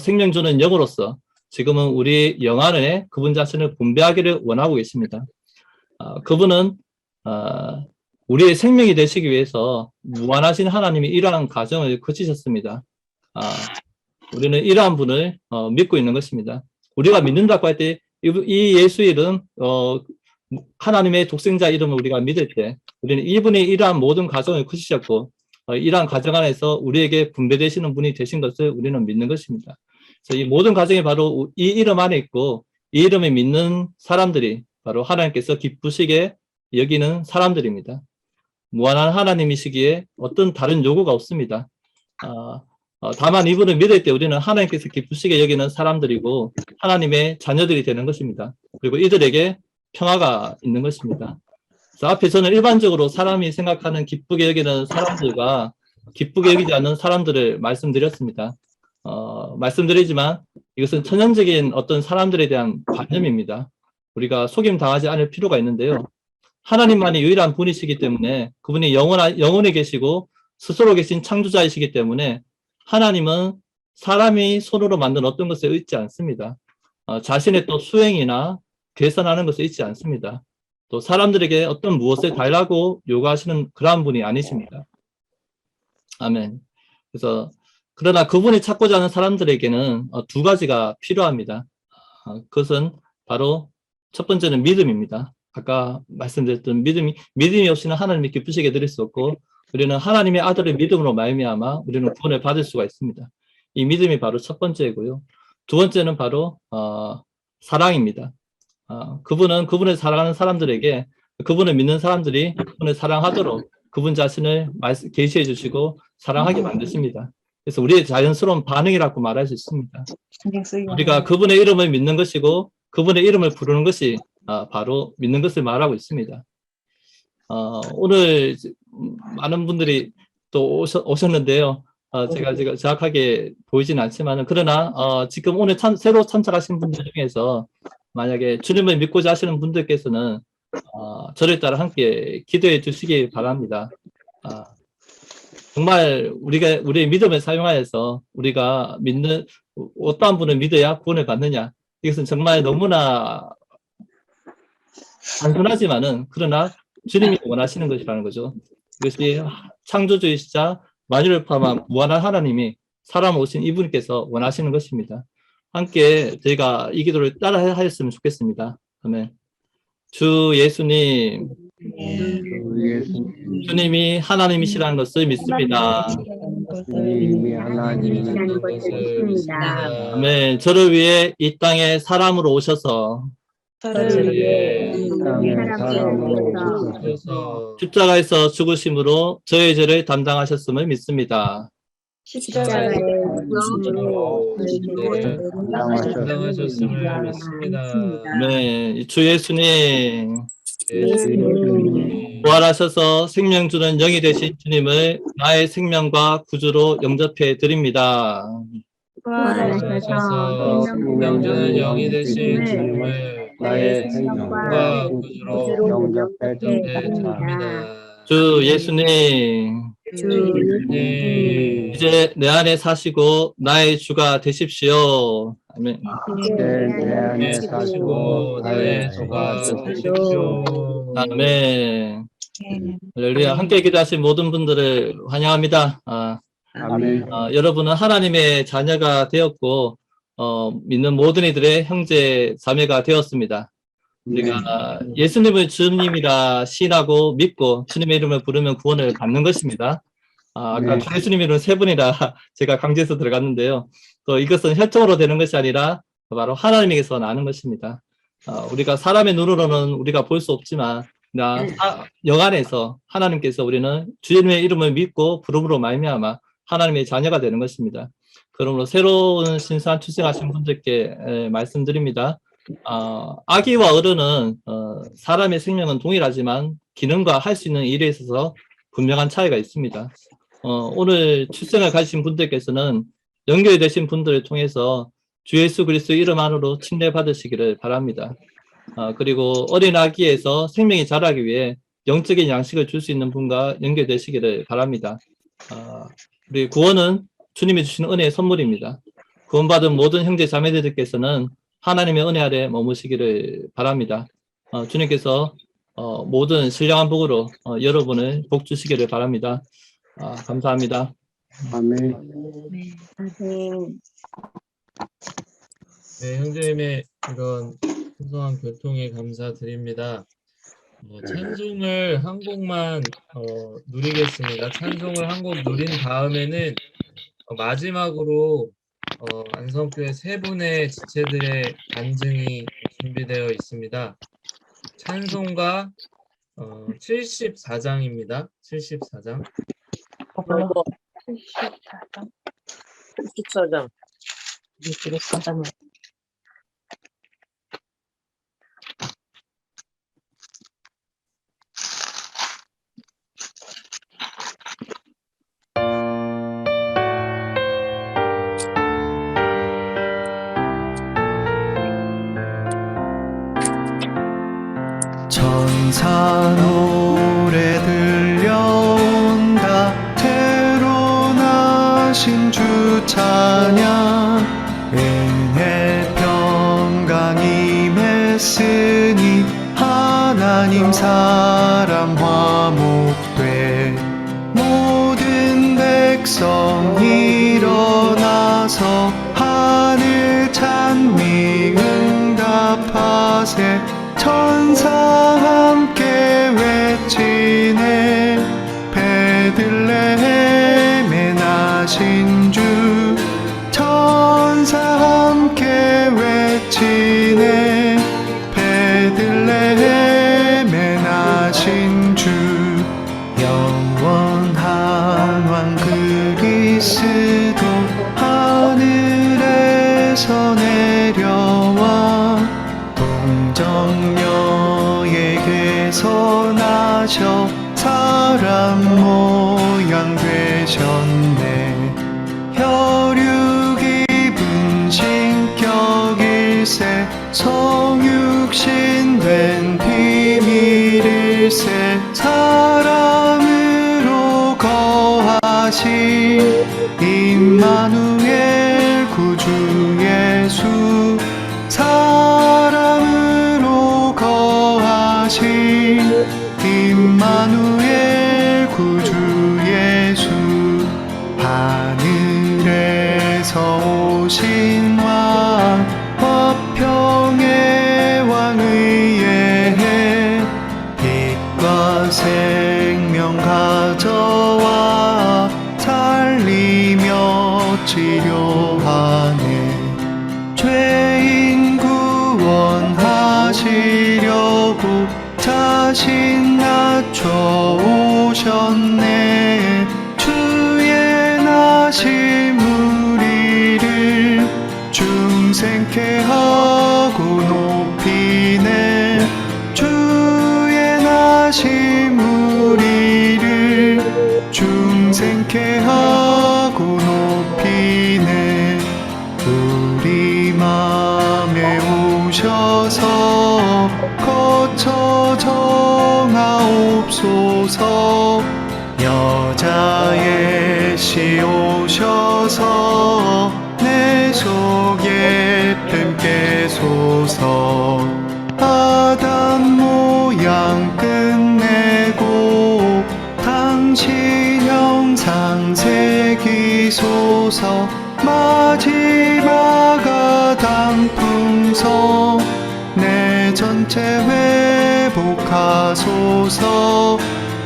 생명 주는 영으로서 지금은 우리 영 안에 그분 자신을 분배하기를 원하고 계십니다. 그분은 우리의 생명이 되시기 위해서 무한하신 하나님이 이러한 가정을 거치셨습니다. 우리는 이러한 분을 믿고 있는 것입니다. 우리가 믿는다고 할 때 이 예수 이름 하나님의 독생자 이름을 우리가 믿을 때 우리는 이분이 이러한 모든 가정을 거치셨고 이러한 가정 안에서 우리에게 분배되시는 분이 되신 것을 우리는 믿는 것입니다. 그래서 이 모든 가정이 바로 이 이름 안에 있고 이 이름을 믿는 사람들이 바로 하나님께서 기쁘시게 여기는 사람들입니다. 무한한 하나님이시기에 어떤 다른 요구가 없습니다. 다만 이분을 믿을 때 우리는 하나님께서 기쁘시게 여기는 사람들이고 하나님의 자녀들이 되는 것입니다. 그리고 이들에게 평화가 있는 것입니다. 그래서 앞에 저는 일반적으로 사람이 생각하는 기쁘게 여기는 사람들과 기쁘게 여기지 않는 사람들을 말씀드렸습니다. 말씀드리지만 이것은 천연적인 어떤 사람들에 대한 관념입니다. 우리가 속임 당하지 않을 필요가 있는데요. 하나님만이 유일한 분이시기 때문에 그분이 영원에 계시고 스스로 계신 창조자이시기 때문에 하나님은 사람이 손으로 만든 어떤 것을 잊지 않습니다. 자신의 또 수행이나 계산하는 것을 잊지 않습니다. 또 사람들에게 어떤 무엇을 달라고 요구하시는 그러한 분이 아니십니다. 아멘. 그래서 그러나 그분이 찾고자 하는 사람들에게는 두 가지가 필요합니다. 그것은 바로 첫 번째는 믿음입니다. 아까 말씀드렸던 믿음이 없이는 하나님이 기쁘시게 드릴 수 없고 우리는 하나님의 아들의 믿음으로 말미암아 우리는 구원을 받을 수가 있습니다. 이 믿음이 바로 첫 번째고요. 두 번째는 바로 사랑입니다. 그분은 그분을 사랑하는 사람들에게 그분을 믿는 사람들이 그분을 사랑하도록 그분 자신을 계시해 주시고 사랑하게 만드십니다. 그래서 우리의 자연스러운 반응이라고 말할 수 있습니다. 우리가 그분의 이름을 믿는 것이고 그분의 이름을 부르는 것이 바로 믿는 것을 말하고 있습니다. 오늘 많은 분들이 또 오셨는데요. 제가 정확하게 보이지는 않지만 그러나 지금 오늘 새로 참석하신 분들 중에서 만약에 주님을 믿고자 하시는 분들께서는 저를 따라 함께 기도해 주시기 바랍니다. 정말 우리의 믿음을 사용하여서 우리가 믿는 어떠한 분을 믿어야 구원을 받느냐, 이것은 정말 너무나 단순하지만은 그러나 주님이 원하시는 것이라는 거죠. 이것이 창조주이시자 만유를 포함한 무한한 하나님이 사람 오신 이분께서 원하시는 것입니다. 함께 저희가 이 기도를 따라 하였으면 좋겠습니다. 아멘. 주 예수님, 주님이 하나님이시라는 것을 믿습니다. 하나님이라는 것을 믿습니다. 아멘. 저를 위해 이 땅에 사람으로 오셔서 십자가에서 죽으심으로 저의 죄를 담당하셨음을 믿습니다. 십자가의 구원으로 담당하셨음을 믿습니다. 네, 주 예수님, 부활하셔서 생명 주는 영이 되신 주님을 나의 생명과 구주로 영접해 드립니다. 부활하셔서 생명 주는 영이 되신 주님을 나의 생명과 구주로 영접해 드립니다. 주 예수님, 이제 내 안에 사시고 나의 주가 되십시오. 아멘. 내 안에 사시고 나의 주가 되십시오. 아멘. 할렐루야. 함께 기도하신 모든 분들을 환영합니다. 아멘. 여러분은 하나님의 자녀가 되었고 믿는 모든 이들의 형제 자매가 되었습니다. 우리가 예수님을 주님이라 신하고 믿고 주님의 이름을 부르면 구원을 받는 것입니다. 아까 예수님 이름 세 분이라 제가 강조해서 들어갔는데요. 또 이것은 혈통으로 되는 것이 아니라 바로 하나님에게서 나는 것입니다. 우리가 사람의 눈으로는 우리가 볼 수 없지만 영 안에서 하나님께서 우리는 주님의 이름을 믿고 부름으로 말미암아 하나님의 자녀가 되는 것입니다. 그러므로 새로운 신선 출생하신 분들께 말씀드립니다. 아기와 어른은 사람의 생명은 동일하지만 기능과 할 수 있는 일에 있어서 분명한 차이가 있습니다. 오늘 출생을 가지신 분들께서는 연결되신 분들을 통해서 주 예수 그리스도 이름 안으로 침례 받으시기를 바랍니다. 그리고 어린 아기에서 생명이 자라기 위해 영적인 양식을 줄 수 있는 분과 연결되시기를 바랍니다. 우리 구원은 주님이 주시는 은혜의 선물입니다. 구원받은 모든 형제 자매들께서는 하나님의 은혜 아래 머무시기를 바랍니다. 주님께서 모든 신령한 복으로 여러분을 복 주시기를 바랍니다. 감사합니다. 아멘. 아멘. 네, 형제님의 이런 풍성한 교통에 감사드립니다. 찬송을 한 곡만 누리겠습니다. 찬송을 한 곡 누린 다음에는 마지막으로 안성교회 세 분의 지체들의 간증이 준비되어 있습니다. 찬송가 74장입니다. 74장. 14장. 14장. 천사 노래 들려온다 태로나신 주 찬양 은혜 평강 임했으니 하나님 사람 화목돼 모든 백성 일어나서 하늘 찬미 응답하세 천사 함께 외치네 베들레헴에 나신 주 천사 함께 외치네 베들레헴에 나신 주 영원한 왕 그리스도 하늘에서 내려와 동정녀에게서 나셔 사람 모양 되셨네 혈육 입은 신격일세 성육신 된 비밀일세 사람으로 거하신 임마누엘 구주 예수 사람으로 거하신 임마누엘 구주 예수 하늘에서 오신 왕 화평의 왕의에 빛과 생명 가져와 살리며 치료하네 죄인 구원하시려고 자신 낮춰 오셨네 주의 나심 우리를 중생케 하고 높이네 주의 나심 우리를 중생케 하고 높이네 우리 맘에 오셔서 거쳐 정하옵소서 여자의 씨 오셔서 내 속에 뱀깨소서 아담 모양 끝내고 당신 형상 새기소서 마지막 아담 풍성 내 전체 회복하소서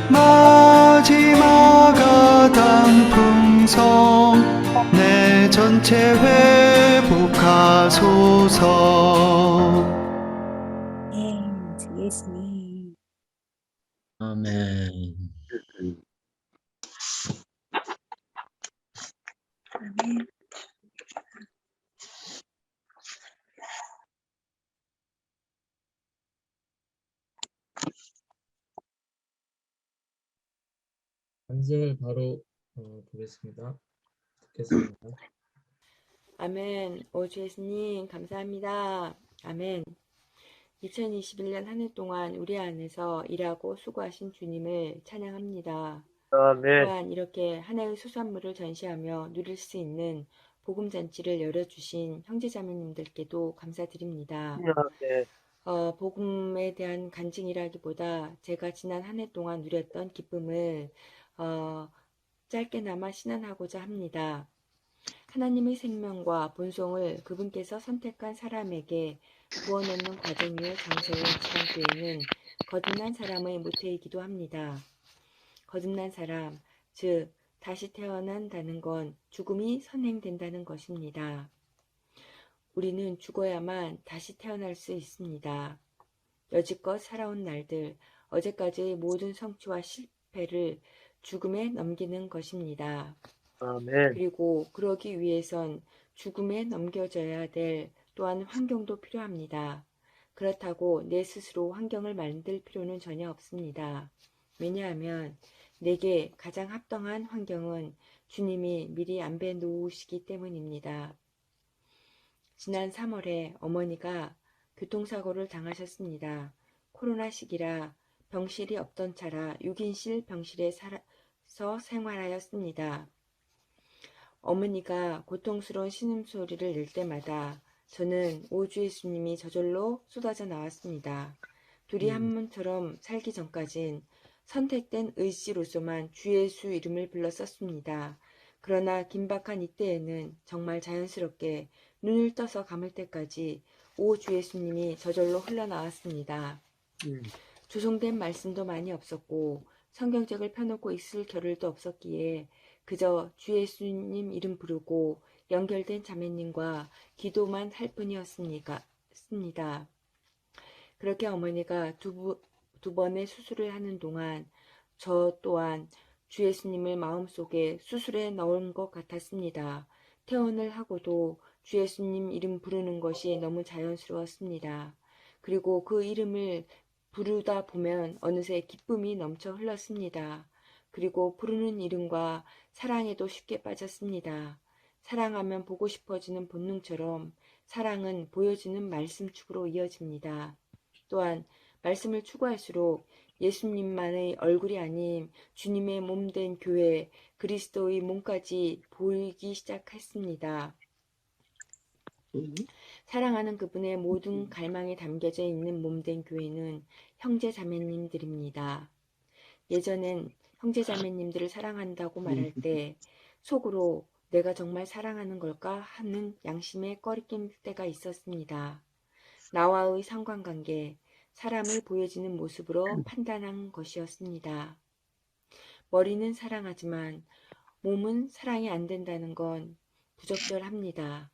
마지막 아담 풍성 내 전체 회복하소서 네, 주 예수님. 아멘. 아멘. 간증을 바로 보겠습니다. 듣겠습니다. 아멘. 주 예수님 감사합니다. 아멘. 2021년 한 해 동안 우리 안에서 일하고 수고하신 주님을 찬양합니다. 아멘. 또한 이렇게 한 해의 수산물을 전시하며 누릴 수 있는 복음잔치를 열어주신 형제자매님들께도 감사드립니다. 아멘. 복음에 대한 간증이라기보다 제가 지난 한 해 동안 누렸던 기쁨을 짧게나마 신앙하고자 합니다. 하나님의 생명과 본성을 그분께서 선택한 사람에게 부어놓는 과정 위에 장소인 지방교회는 거듭난 사람의 모태이기도 합니다. 거듭난 사람, 즉 다시 태어난다는 건 죽음이 선행된다는 것입니다. 우리는 죽어야만 다시 태어날 수 있습니다. 여지껏 살아온 날들, 어제까지의 모든 성취와 실패를 죽음에 넘기는 것입니다. 아멘. 그리고 그러기 위해선 죽음에 넘겨져야 될 또한 환경도 필요합니다. 그렇다고 내 스스로 환경을 만들 필요는 전혀 없습니다. 왜냐하면 내게 가장 합당한 환경은 주님이 미리 안배 놓으시기 때문입니다. 지난 3월에 어머니가 교통사고를 당하셨습니다. 코로나 시기라 병실이 없던 차라 6인실 병실에서 생활하였습니다. 어머니가 고통스러운 신음소리를 낼 때마다 저는 오 주 예수님이 저절로 쏟아져 나왔습니다. 둘이 한 몸처럼 살기 전까진 선택된 의지로서만 주 예수 이름을 불렀었습니다. 그러나 긴박한 이때에는 정말 자연스럽게 눈을 떠서 감을 때까지 오 주 예수님이 저절로 흘러나왔습니다. 조성된 말씀도 많이 없었고 성경책을 펴놓고 있을 겨를도 없었기에 그저 주 예수님 이름 부르고 연결된 자매님과 기도만 할 뿐이었습니다. 그렇게 어머니가 두 번의 수술을 하는 동안 저 또한 주 예수님을 마음속에 수술에 넣은 것 같았습니다. 퇴원을 하고도 주 예수님 이름 부르는 것이 너무 자연스러웠습니다. 그리고 그 이름을 부르다 보면 어느새 기쁨이 넘쳐 흘렀습니다. 그리고 부르는 이름과 사랑에도 쉽게 빠졌습니다. 사랑하면 보고 싶어지는 본능처럼 사랑은 보여지는 말씀축으로 이어집니다. 또한 말씀을 추구할수록 예수님만의 얼굴이 아닌 주님의 몸된 교회, 그리스도의 몸까지 보이기 시작했습니다. 사랑하는 그분의 모든 갈망이 담겨져 있는 몸된 교회는 형제 자매님들입니다. 예전엔 형제 자매님들을 사랑한다고 말할 때 속으로 내가 정말 사랑하는 걸까 하는 양심에 꺼리낄 때가 있었습니다. 나와의 상관관계, 사람을 보여지는 모습으로 판단한 것이었습니다. 머리는 사랑하지만 몸은 사랑이 안 된다는 건 부적절합니다.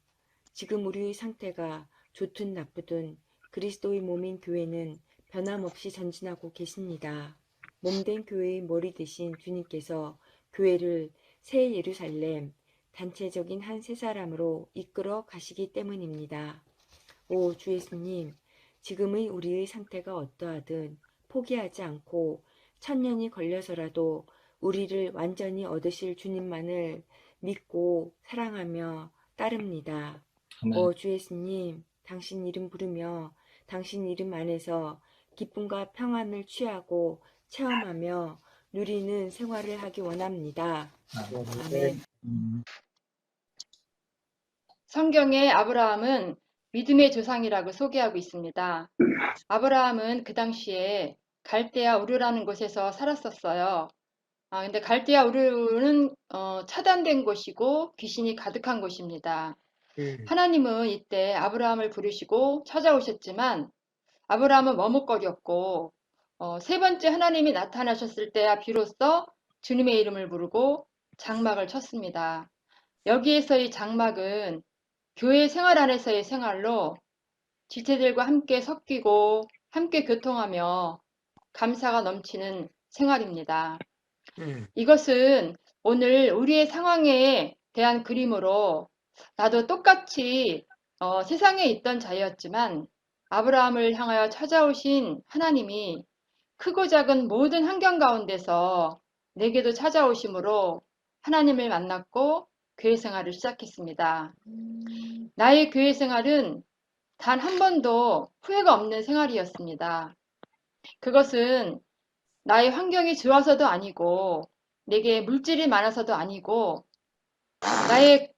지금 우리의 상태가 좋든 나쁘든 그리스도의 몸인 교회는 변함없이 전진하고 계십니다. 몸된 교회의 머리 대신 주님께서 교회를 새 예루살렘, 단체적인 한 세 사람으로 이끌어 가시기 때문입니다. 오 주 예수님, 지금의 우리의 상태가 어떠하든 포기하지 않고 1000년이 걸려서라도 우리를 완전히 얻으실 주님만을 믿고 사랑하며 따릅니다. 오 주 예수님, 당신 이름 부르며 당신 이름 안에서 기쁨과 평안을 취하고 체험하며 누리는 생활을 하기 원합니다. 아멘. 성경에 아브라함은 믿음의 조상이라고 소개하고 있습니다. 아브라함은 그 당시에 갈대아 우르라는 곳에서 살았었어요. 근데 갈대아 우르는 차단된 곳이고 귀신이 가득한 곳입니다. 하나님은 이때 아브라함을 부르시고 찾아오셨지만 아브라함은 머뭇거렸고 세 번째 하나님이 나타나셨을 때야 비로소 주님의 이름을 부르고 장막을 쳤습니다. 여기에서의 장막은 교회 생활 안에서의 생활로 지체들과 함께 섞이고 함께 교통하며 감사가 넘치는 생활입니다. 이것은 오늘 우리의 상황에 대한 그림으로 나도 똑같이 세상에 있던 자였지만 아브라함을 향하여 찾아오신 하나님이 크고 작은 모든 환경 가운데서 내게도 찾아오심으로 하나님을 만났고 교회 생활을 시작했습니다. 나의 교회 생활은 단 한 번도 후회가 없는 생활이었습니다. 그것은 나의 환경이 좋아서도 아니고 내게 물질이 많아서도 아니고 나의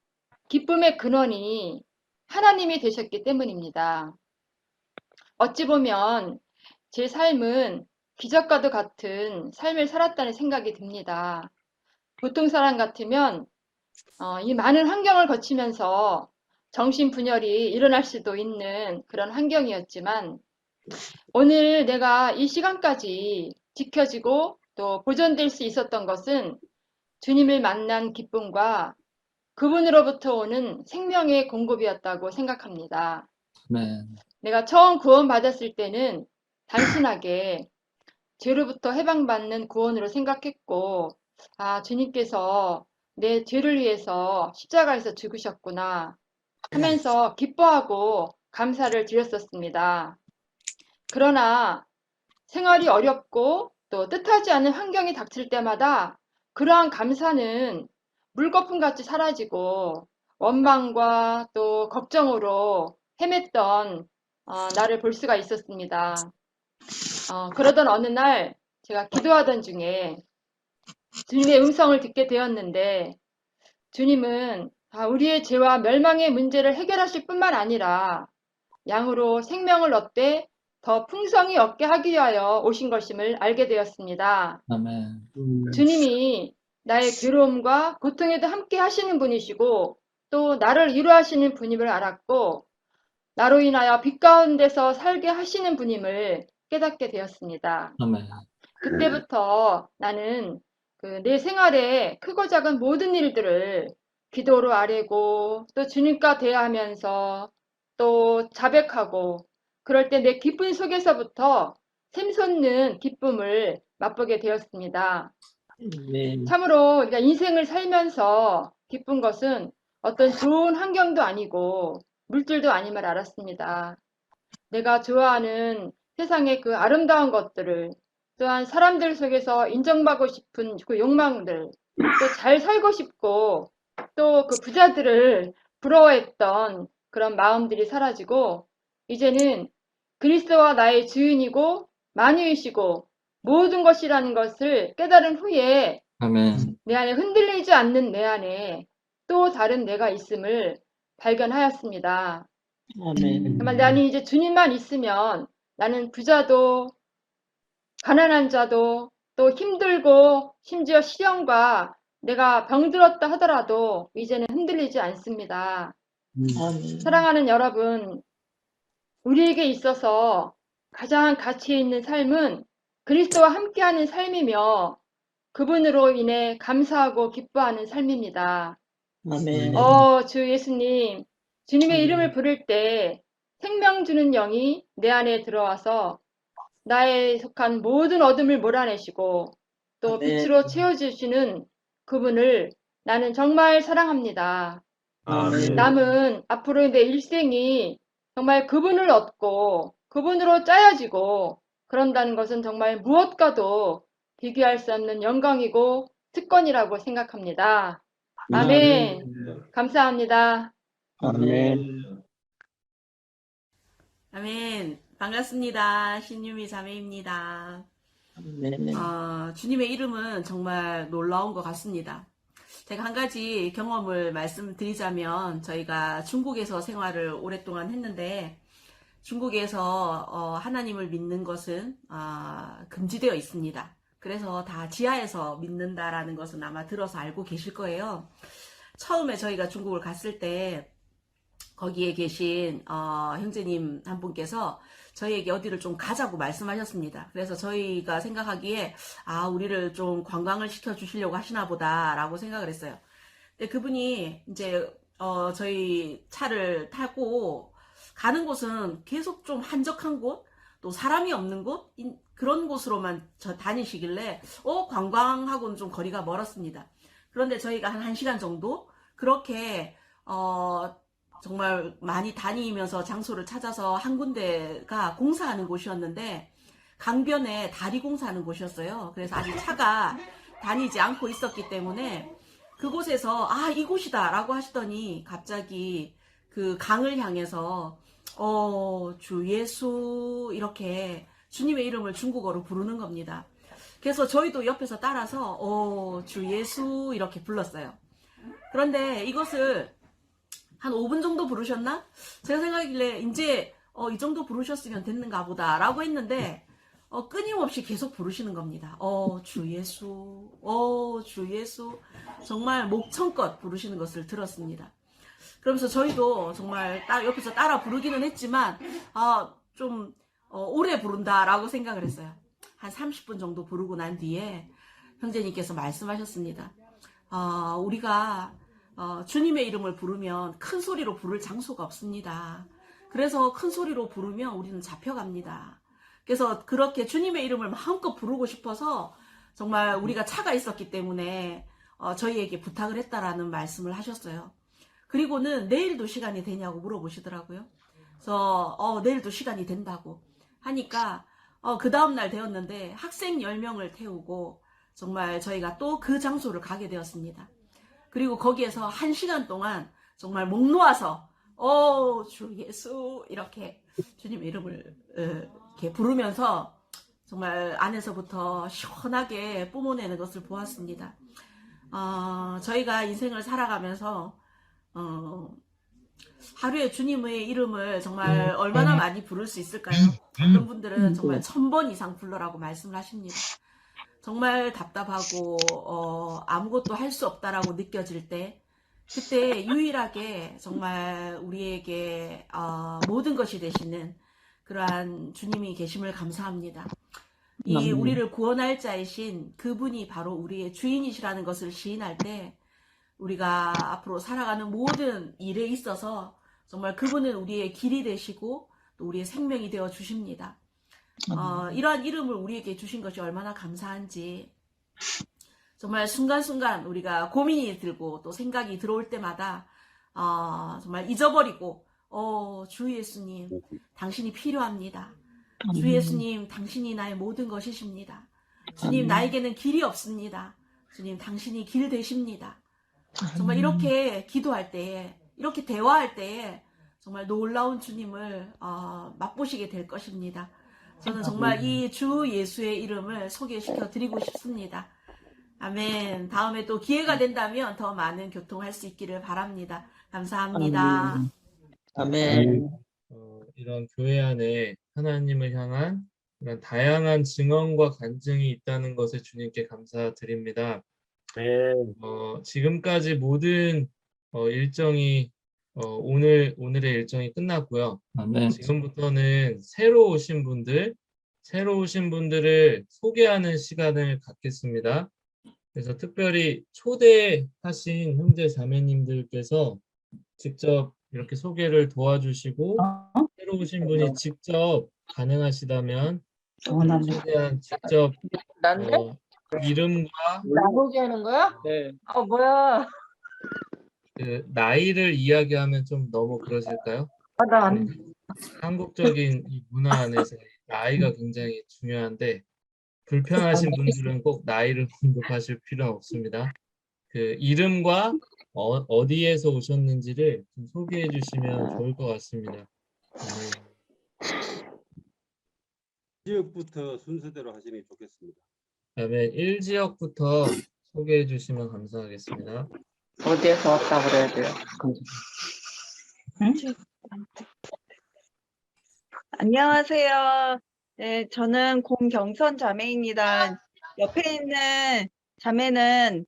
기쁨의 근원이 하나님이 되셨기 때문입니다. 어찌 보면 제 삶은 기적과도 같은 삶을 살았다는 생각이 듭니다. 보통 사람 같으면 이 많은 환경을 거치면서 정신분열이 일어날 수도 있는 그런 환경이었지만 오늘 내가 이 시간까지 지켜지고 또 보존될 수 있었던 것은 주님을 만난 기쁨과 그분으로부터 오는 생명의 공급이었다고 생각합니다. 네. 내가 처음 구원받았을 때는 단순하게 죄로부터 해방받는 구원으로 생각했고, 아, 주님께서 내 죄를 위해서 십자가에서 죽으셨구나 하면서 기뻐하고 감사를 드렸었습니다. 그러나 생활이 어렵고 또 뜻하지 않은 환경이 닥칠 때마다 그러한 감사는 물거품같이 사라지고 원망과 또 걱정으로 헤맸던 나를 볼 수가 있었습니다. 그러던 어느 날 제가 기도하던 중에 주님의 음성을 듣게 되었는데 주님은 우리의 죄와 멸망의 문제를 해결하실 뿐만 아니라 양으로 생명을 얻되 더 풍성히 얻게 하기 위하여 오신 것임을 알게 되었습니다. 아멘. 주님이 나의 괴로움과 고통에도 함께 하시는 분이시고 또 나를 위로하시는 분임을 알았고 나로 인하여 빛 가운데서 살게 하시는 분임을 깨닫게 되었습니다. 아멘. 그때부터 나는 내 생활의 크고 작은 모든 일들을 기도로 아뢰고 또 주님과 대화하면서 또 자백하고 그럴 때 내 기쁨 속에서부터 샘솟는 기쁨을 맛보게 되었습니다. 참으로 그러니까 인생을 살면서 기쁜 것은 어떤 좋은 환경도 아니고 물질도 아님을 알았습니다. 내가 좋아하는 세상의 그 아름다운 것들을 또한 사람들 속에서 인정받고 싶은 그 욕망들 또 잘 살고 싶고 또 그 부자들을 부러워했던 그런 마음들이 사라지고 이제는 그리스도와 나의 주인이고 만유이시고 모든 것이라는 것을 깨달은 후에 아멘. 내 안에 흔들리지 않는 내 안에 또 다른 내가 있음을 발견하였습니다. 정말 나는 이제 주님만 있으면 나는 부자도 가난한 자도 또 힘들고 심지어 시련과 내가 병들었다 하더라도 이제는 흔들리지 않습니다. 사랑하는 여러분, 우리에게 있어서 가장 가치 있는 삶은 그리스도와 함께하는 삶이며 그분으로 인해 감사하고 기뻐하는 삶입니다. 주 예수님, 주님의 이름을 부를 때 생명 주는 영이 내 안에 들어와서 나에 속한 모든 어둠을 몰아내시고 또 빛으로 채워주시는 그분을 나는 정말 사랑합니다. 남은 앞으로 내 일생이 정말 그분을 얻고 그분으로 짜여지고 그런다는 것은 정말 무엇과도 비교할 수 없는 영광이고 특권이라고 생각합니다. 아멘. 감사합니다. 아멘. 아멘. 반갑습니다. 신유미 자매입니다. 주님의 이름은 정말 놀라운 것 같습니다. 제가 한 가지 경험을 말씀드리자면 저희가 중국에서 생활을 오랫동안 했는데 중국에서 하나님을 믿는 것은 금지되어 있습니다. 그래서 다 지하에서 믿는다라는 것은 아마 들어서 알고 계실 거예요. 처음에 저희가 중국을 갔을 때 거기에 계신 형제님 한 분께서 저희에게 어디를 좀 가자고 말씀하셨습니다. 그래서 저희가 생각하기에 우리를 좀 관광을 시켜주시려고 하시나 보다 라고 생각을 했어요. 근데 그분이 이제 저희 차를 타고 가는 곳은 계속 좀 한적한 곳, 또 사람이 없는 곳, 그런 곳으로만 다니시길래 관광하고는 좀 거리가 멀었습니다. 그런데 저희가 한 1시간 정도 그렇게 정말 많이 다니면서 장소를 찾아서 한 군데가 공사하는 곳이었는데 강변에 다리 공사하는 곳이었어요. 그래서 아직 차가 다니지 않고 있었기 때문에 그곳에서 이곳이다 라고 하시더니 갑자기 그 강을 향해서 주 예수 이렇게 주님의 이름을 중국어로 부르는 겁니다. 그래서 저희도 옆에서 따라서 주 예수 이렇게 불렀어요. 그런데 이것을 한 5분 정도 부르셨나? 제가 생각하길래 이제 이 정도 부르셨으면 됐는가 보다라고 했는데 끊임없이 계속 부르시는 겁니다. 주 예수, 주 예수, 정말 목청껏 부르시는 것을 들었습니다. 그러면서 저희도 정말 옆에서 따라 부르기는 했지만 좀 오래 부른다라고 생각을 했어요. 한 30분 정도 부르고 난 뒤에 형제님께서 말씀하셨습니다. 우리가 주님의 이름을 부르면 큰 소리로 부를 장소가 없습니다. 그래서 큰 소리로 부르면 우리는 잡혀갑니다. 그래서 그렇게 주님의 이름을 마음껏 부르고 싶어서 정말 우리가 차가 있었기 때문에 저희에게 부탁을 했다라는 말씀을 하셨어요. 그리고는 내일도 시간이 되냐고 물어보시더라고요. 그래서 내일도 시간이 된다고 하니까 그 다음날 되었는데 학생 10명을 태우고 정말 저희가 또 그 장소를 가게 되었습니다. 그리고 거기에서 1시간 동안 정말 목 놓아서 주 예수 이렇게 주님 이름을 이렇게 부르면서 정말 안에서부터 시원하게 뿜어내는 것을 보았습니다. 저희가 인생을 살아가면서 하루에 주님의 이름을 정말 얼마나 많이 부를 수 있을까요? 어떤 분들은 정말 1000번 이상 불러라고 말씀을 하십니다. 정말 답답하고 아무것도 할 수 없다라고 느껴질 때 그때 유일하게 정말 우리에게 모든 것이 되시는 그러한 주님이 계심을 감사합니다. 이 우리를 구원할 자이신 그분이 바로 우리의 주인이시라는 것을 시인할 때 우리가 앞으로 살아가는 모든 일에 있어서 정말 그분은 우리의 길이 되시고 또 우리의 생명이 되어 주십니다. 이러한 이름을 우리에게 주신 것이 얼마나 감사한지 정말 순간순간 우리가 고민이 들고 또 생각이 들어올 때마다 정말 잊어버리고 주 예수님 당신이 필요합니다. 주 예수님 당신이 나의 모든 것이십니다. 주님 나에게는 길이 없습니다. 주님 당신이 길 되십니다. 정말 이렇게 기도할 때에 이렇게 대화할 때에 정말 놀라운 주님을 맛보시게 될 것입니다. 저는 정말 이 주 예수의 이름을 소개시켜 드리고 싶습니다. 아멘. 다음에 또 기회가 된다면 더 많은 교통할 수 있기를 바랍니다. 감사합니다. 아멘. 이런 교회 안에 하나님을 향한 이런 다양한 증언과 간증이 있다는 것에 주님께 감사드립니다. 지금까지 모든 일정이 오늘의 일정이 끝났고요. 아멘. 지금부터는 새로 오신 분들을 소개하는 시간을 갖겠습니다. 그래서 특별히 초대하신 형제 자매님들께서 직접 이렇게 소개를 도와주시고 새로 오신 분이 직접 가능하시다면 최대한 직접 이름과 나보게 하는 거야? 네. 뭐야? 그 나이를 이야기하면 좀 너무 그러실까요? 한국적인 이 문화 안에서 나이가 굉장히 중요한데 불편하신 분들은 꼭 나이를 언급하실 필요는 없습니다. 그 이름과 어디에서 오셨는지를 좀 소개해 주시면 좋을 것 같습니다. 지역부터 순서대로 하시는 게 좋겠습니다. 그다음에 1지역부터 소개해 주시면 감사하겠습니다. 어디에서 왔다고 그래야 돼요? 안녕하세요. 네, 저는 공경선 자매입니다. 옆에 있는 자매는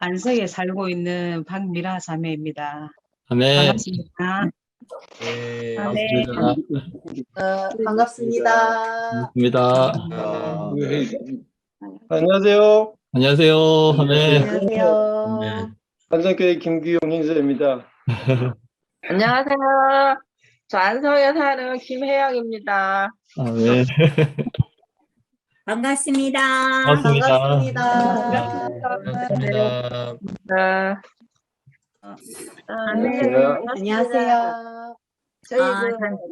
안석에 살고 있는 박미라 자매입니다. 아멘. 반갑습니다. 네, 반갑습니다. 반갑습니다. 안녕하세요. 안녕하세요. 아멘. 안녕하세요. 한성교회 김규용 형제입니다. 안녕하세요. 저 안성에 사는 김혜영입니다. 아멘. 반갑습니다. 반갑습니다. 안녕하세요. 저희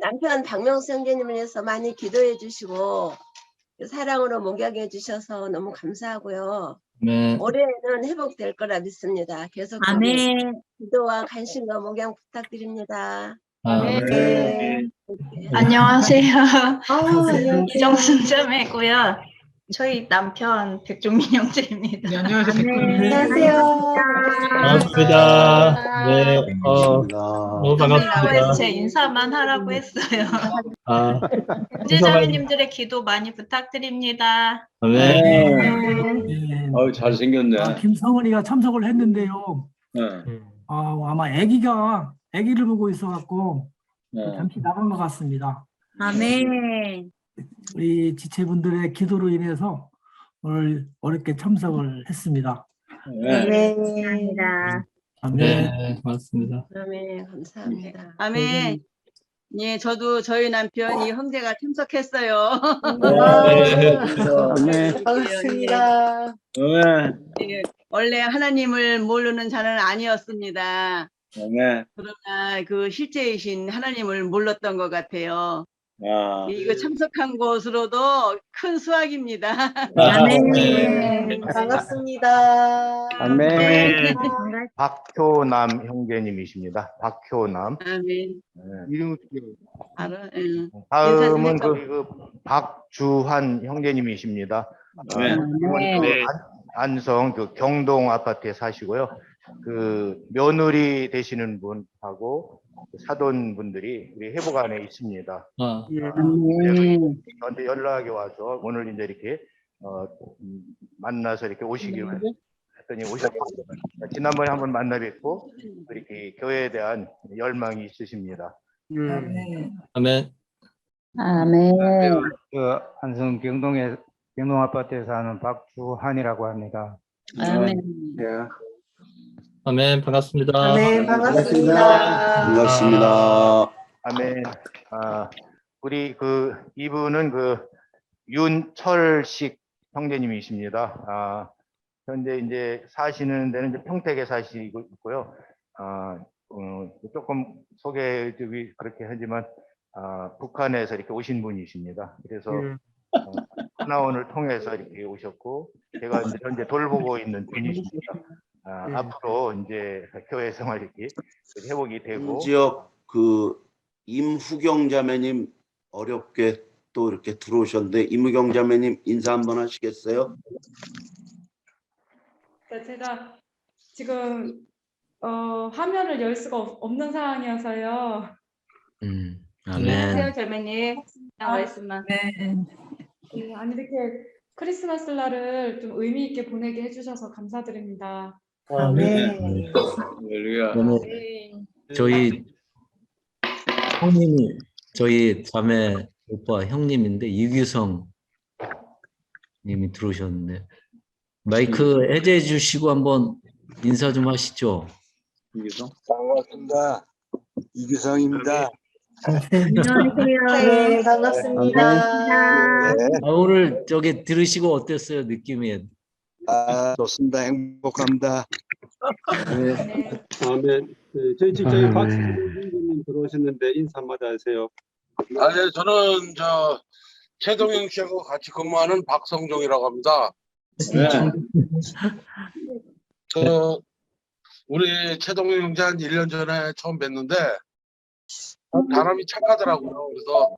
남편 박명수 형제님을 위해서 많이 기도해 주시고 사랑으로 목양해 주셔서 너무 감사하고요. 아멘. 올해는 회복될 거라 믿습니다. 계속 기도와 관심과 목양 부탁드립니다. 아멘. 안녕하세요. 이정순 자매고요. 저희 남편 백종민 형제입니다. 네, 안녕하세요. 반갑습니다. 네, 너무 반갑습니다. 제 인사만 하라고 했어요. 아, 형제자매님들의 기도 많이 부탁드립니다. 네. 잘생겼네. 김성은이가 참석을 했는데요. 네. 아마 아기를 보고 있어갖고 잠시 나간 것 같습니다. 아멘. 우리 지체분들의 기도로 인해서 오늘 어렵게 참석을 했습니다. 감사합니다. 아멘. 네, 고맙습니다. 아멘. 감사합니다. 아멘. 예, 저도 저희 남편이 형제가 참석했어요. 네. 반갑습니다. 예, 원래 하나님을 모르는 자는 아니었습니다. 네. 그러나 그 실제이신 하나님을 몰랐던 것 같아요. 아. 이거 참석한 것으로도 큰 수확입니다. 아멘. 반갑습니다. 아멘. 박효남 형제님이십니다. 박효남. 아멘. 이름 알아? 다음은 그 박주환 형제님이십니다. 안성 그 경동 아파트에 사시고요. 그 며느리 되시는 분하고 사돈 분들이 우리 회복안에 있습니다. 저한테 연락이 와서 오늘 이제 이렇게 만나서 이렇게 오시기로 했더니 오셨고 지난번에 한번 만나 뵙고 이렇게 교회에 대한 열망이 있으십니다. 아멘. 그 안성 경동 아파트에 사는 박주한이라고 합니다. 아멘, 반갑습니다. 반갑습니다. 아멘. 우리 이분은 윤철식 형제님이십니다. 현재 이제 사시는 데는 이제 평택에 사시고 있고요. 조금 소개드리기 그렇게 하지만 북한에서 이렇게 오신 분이십니다. 그래서 하나원을 통해서 이렇게 오셨고 제가 이제 현재 돌보고 있는 분이십니다. 앞으로 이제 교회 생활 이렇게 회복이 되고 지역 임후경 자매님 어렵게 또 이렇게 들어오셨는데 임후경 자매님 인사 한번 하시겠어요? 제가 지금 화면을 열 수가 없는 상황이어서요. 안녕하세요, 절매님. 말씀만. 네, 아니 이렇게 크리스마스 날을 좀 의미 있게 보내게 해주셔서 감사드립니다. 저희 형님이 저희 자매 오빠 형님인데 이규성 님이 들어오셨는데 마이크 해제해 주시고 한번 인사 좀 하시죠. 이규성? 반갑습니다. 이규성입니다. 네, 반갑습니다. 오늘 저기 들으시고 어땠어요, 느낌이? 좋습니다. 행복합니다. 아멘. 저희 집저희 박수님 들어오셨는데 인사 한마디 하세요. 네, 저는 최동영 씨하고 같이 근무하는 박성종이라고 합니다. 우리 최동영 형제 한 1년 전에 처음 뵀는데 사람이 착하더라고요. 그래서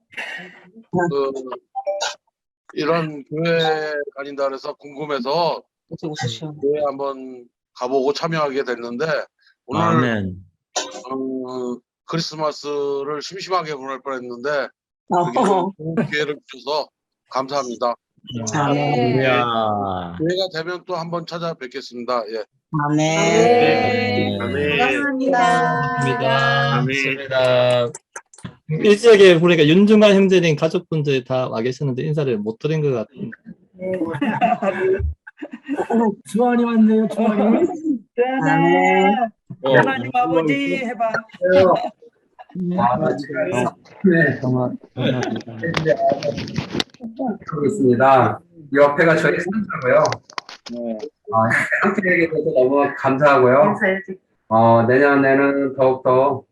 이런 교회 다닌다 그래서 궁금해서 교회 한번 가보고 참여하게 됐는데 오늘 크리스마스를 심심하게 보낼 뻔했는데 그게 기회를 주셔서 감사합니다. 기회가 되면 또 한번 찾아뵙겠습니다. 예. 반갑습니다. 일지역에 보니까 윤중환 형제님 가족분들 다 와 계셨는데 인사를 못 드린 것 같은데. 주환이 왔네요, 주환이. 하나님 아버지 해봐. 있습니다. 옆에가 저희 선수고요. 함께 해주셔서 너무 감사하고요. 내년에는 더욱더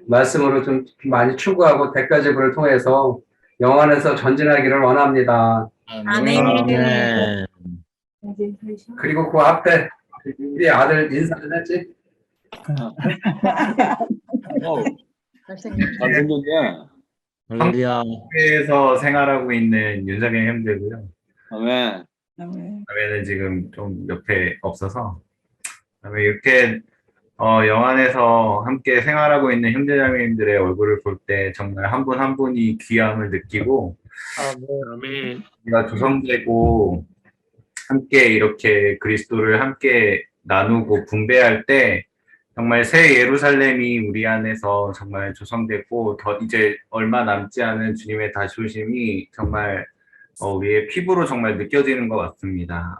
말씀으로 좀 많이 추구하고 대가제부를 통해서 영안에서 전진하기를 원합니다. 아멘. 그리고 그 앞에 우리 아들 인사 좀 했지? 할렐루야. 한국에서 생활하고 있는 윤석영 형제고요. 아멘. 자매는 지금 좀 옆에 없어서 그다음에 이렇게 영안에서 함께 생활하고 있는 형제자매님들의 얼굴을 볼 때 정말 한 분 한 분이 귀함을 느끼고 우리가 조성되고 함께 이렇게 그리스도를 함께 나누고 분배할 때 정말 새 예루살렘이 우리 안에서 정말 조성되고 더 이제 얼마 남지 않은 주님의 다시 오심이 정말 우리의 피부로 정말 느껴지는 것 같습니다.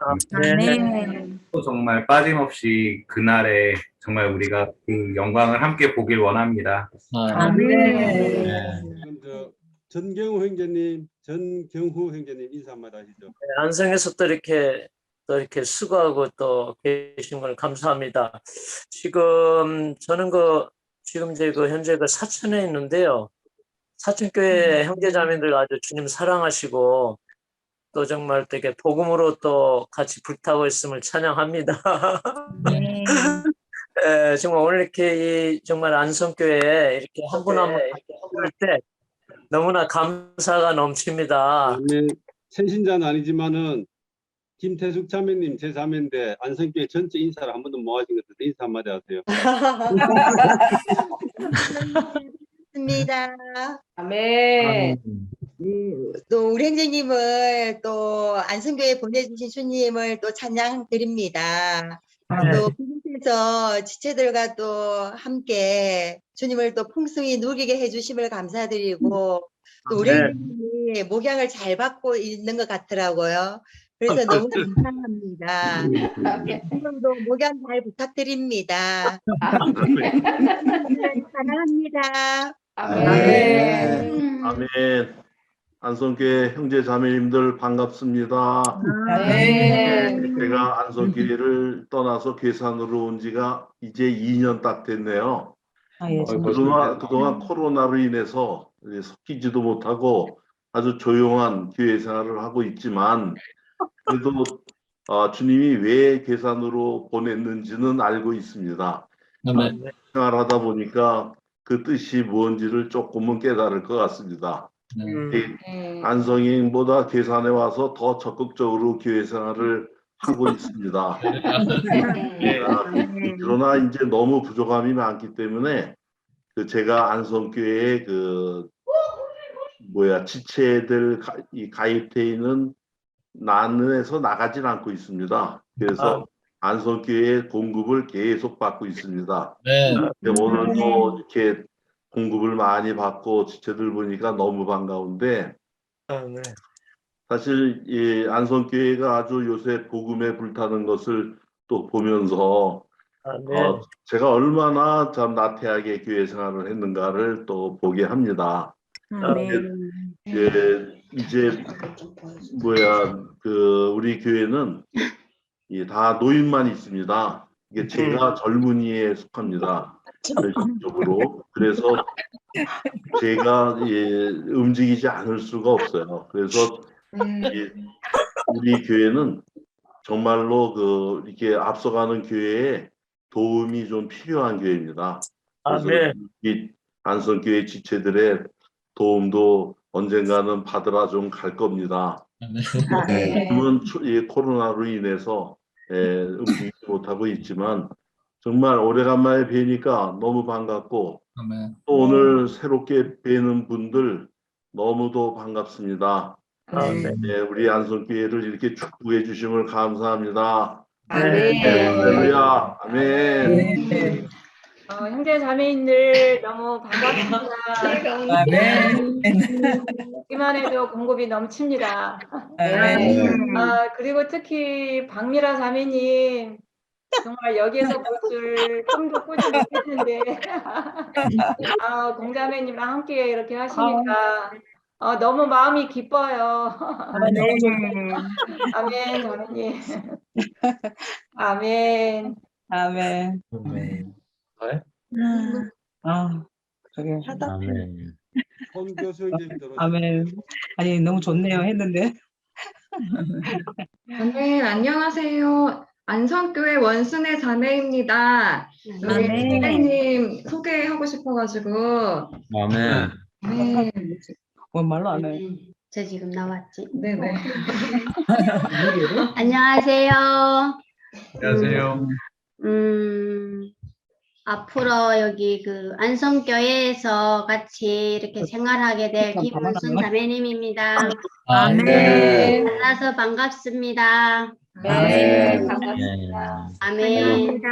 또 정말 빠짐없이 그날에 정말 우리가 그 영광을 함께 보길 원합니다. 전경후 형제님 인사 한마디 하시죠. 안성에서 또 이렇게 수고하고 또 계신 걸 감사합니다. 지금 저는 지금 이제 현재 사천에 있는데요. 사천교회 형제자매들 아주 주님 사랑하시고 또 정말 되게 복음으로 또 같이 불타고 있음을 찬양합니다. 네, 정말 오늘 이렇게 정말 안성교회에 이렇게 한 분 한 분 할 때 너무나 감사가 넘칩니다. 새신자는 아니지만은 김태숙 자매님 제 자매인데 안성교회 전체 인사를 한 번도 못 하신 것 같아서 인사 한마디 하세요. 입니다. 아멘. 또 우리 형제님을 또 안성교회 보내주신 주님을 또 찬양드립니다. 또 그곳에서 지체들과 또 함께 주님을 또 풍성히 누리게 해주심을 감사드리고 또 우리 형제님이 목양을 잘 받고 있는 것 같더라고요. 그래서 너무 감사합니다. 오늘도 목양 잘 부탁드립니다. 사랑합니다. 아멘. 아멘. 안성교회 형제 자매님들 반갑습니다. 제가 안성교회를 떠나서 괴산으로 온 지가 이제 2년 딱 됐네요. 그동안 코로나로 인해서 섞이지도 못하고 아주 조용한 교회 생활을 하고 있지만 그래도 주님이 왜 괴산으로 보냈는지는 알고 있습니다. 생활하다 보니까 그 뜻이 뭔지를 조금은 깨달을 것 같습니다. 안성인보다 괴산에 와서 더 적극적으로 교회 생활을 하고 있습니다. 그러나 이제 너무 부족함이 많기 때문에 제가 안성교회에 지체들 가입돼 있는 난에서 나가진 않고 있습니다. 그래서 안성교회 공급을 계속 받고 있습니다. 오늘도 이렇게 공급을 많이 받고 지체들 보니까 너무 반가운데 사실 이 안성교회가 아주 요새 복음에 불타는 것을 또 보면서 제가 얼마나 참 나태하게 교회 생활을 했는가를 또 보게 합니다. 이제 우리 교회는 다 노인만 있습니다. 이게 제가 젊은이에 속합니다. 적으로 그래서 제가 움직이지 않을 수가 없어요. 그래서 우리 교회는 정말로 이렇게 앞서가는 교회에 도움이 좀 필요한 교회입니다. 그래서 이 안성교회 지체들의 도움도 언젠가는 받으러 좀 갈 겁니다. 지금은 코로나로 인해서 움직이지 못하고 있지만 정말 오래간만에 뵈니까 너무 반갑고 또 오늘 새롭게 뵈는 분들 너무도 반갑습니다. 우리 안성교회를 이렇게 축복해 주심을 감사합니다. 할렐루야. 아멘. 형제 자매인들 너무 반갑습니다. 듣기만 해도 공급이 넘칩니다. 그리고 특히 박미라 자매님 정말 여기에서 볼 줄 꿈도 꾸지 못했는데 공자매님랑 함께 이렇게 하시니까 너무 마음이 기뻐요. 아멘 자매님. 아멘. 아멘. 그러게. 아멘. 아니 너무 좋네요 했는데. 네, 안녕하세요. 안성교회 원순의 자매입니다. 우리 선생님 소개하고 싶어가지고. 아멘. 네. 뭔 말로 안 해. 저 지금 나왔지? 네네. 안녕하세요. 안녕하세요. 앞으로 여기 그 안성교회에서 같이 이렇게 생활하게 될 김은순 자매님입니다. 네. 만나서 반갑습니다. 네, 반갑습니다. 아멘.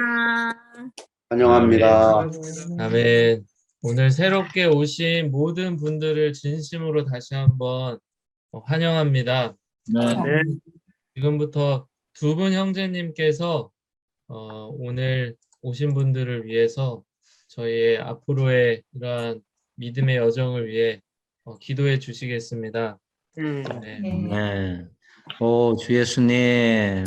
환영합니다. 아멘. 오늘 새롭게 오신 모든 분들을 진심으로 다시 한번 환영합니다. 지금부터 두 분 형제님께서 오늘 오신 분들을 위해서 저희의 앞으로의 이러한 믿음의 여정을 위해 기도해 주시겠습니다. 네. 네. 주 예수님,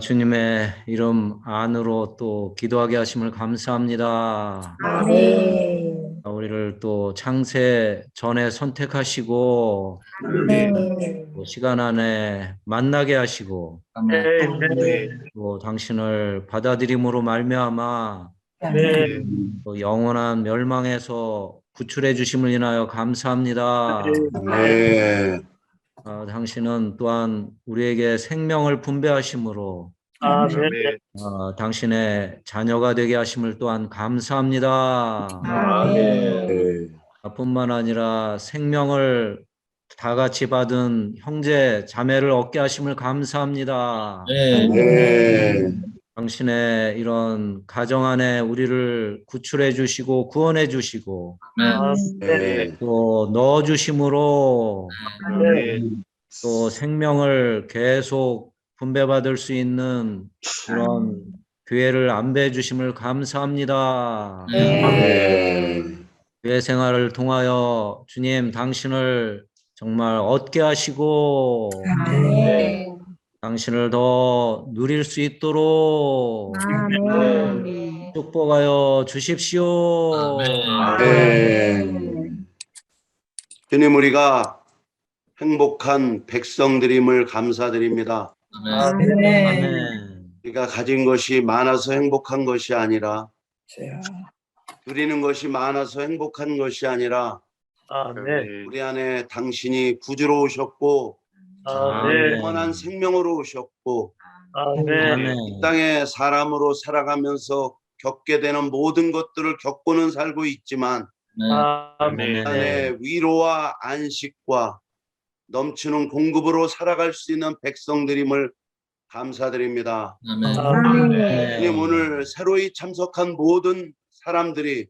주님의 이름 안으로 또 기도하게 하심을 감사합니다. 우리를 또 창세 전에 선택하시고 또 시간 안에 만나게 하시고 또 당신을 받아들임으로 말미암아 또 영원한 멸망에서 구출해 주심을 인하여 감사합니다. 당신은 또한 우리에게 생명을 분배하심으로 당신의 자녀가 되게 하심을 또한 감사합니다. 뿐만 아니라 생명을 다 같이 받은 형제 자매를 얻게 하심을 감사합니다. 당신의 이런 가정 안에 우리를 구출해 주시고 구원해 주시고 또 넣어 주심으로 또 생명을 계속 분배받을 수 있는 그런 교회를 안배해 주심을 감사합니다. 교회 생활을 통하여 주님 당신을 정말 얻게 하시고 당신을 더 누릴 수 있도록 축복하여 주십시오. 주님, 우리가 행복한 백성들임을 감사드립니다. 우리가 가진 것이 많아서 행복한 것이 아니라 누리는 것이 많아서 행복한 것이 아니라 우리 안에 당신이 구주로 오셨고 영원한 생명으로 오셨고 이 땅에 사람으로 살아가면서 겪게 되는 모든 것들을 겪고는 살고 있지만 안에 위로와 안식과 넘치는 공급으로 살아갈 수 있는 백성들임을 감사드립니다. 주님, 오늘 새로이 참석한 모든 사람들이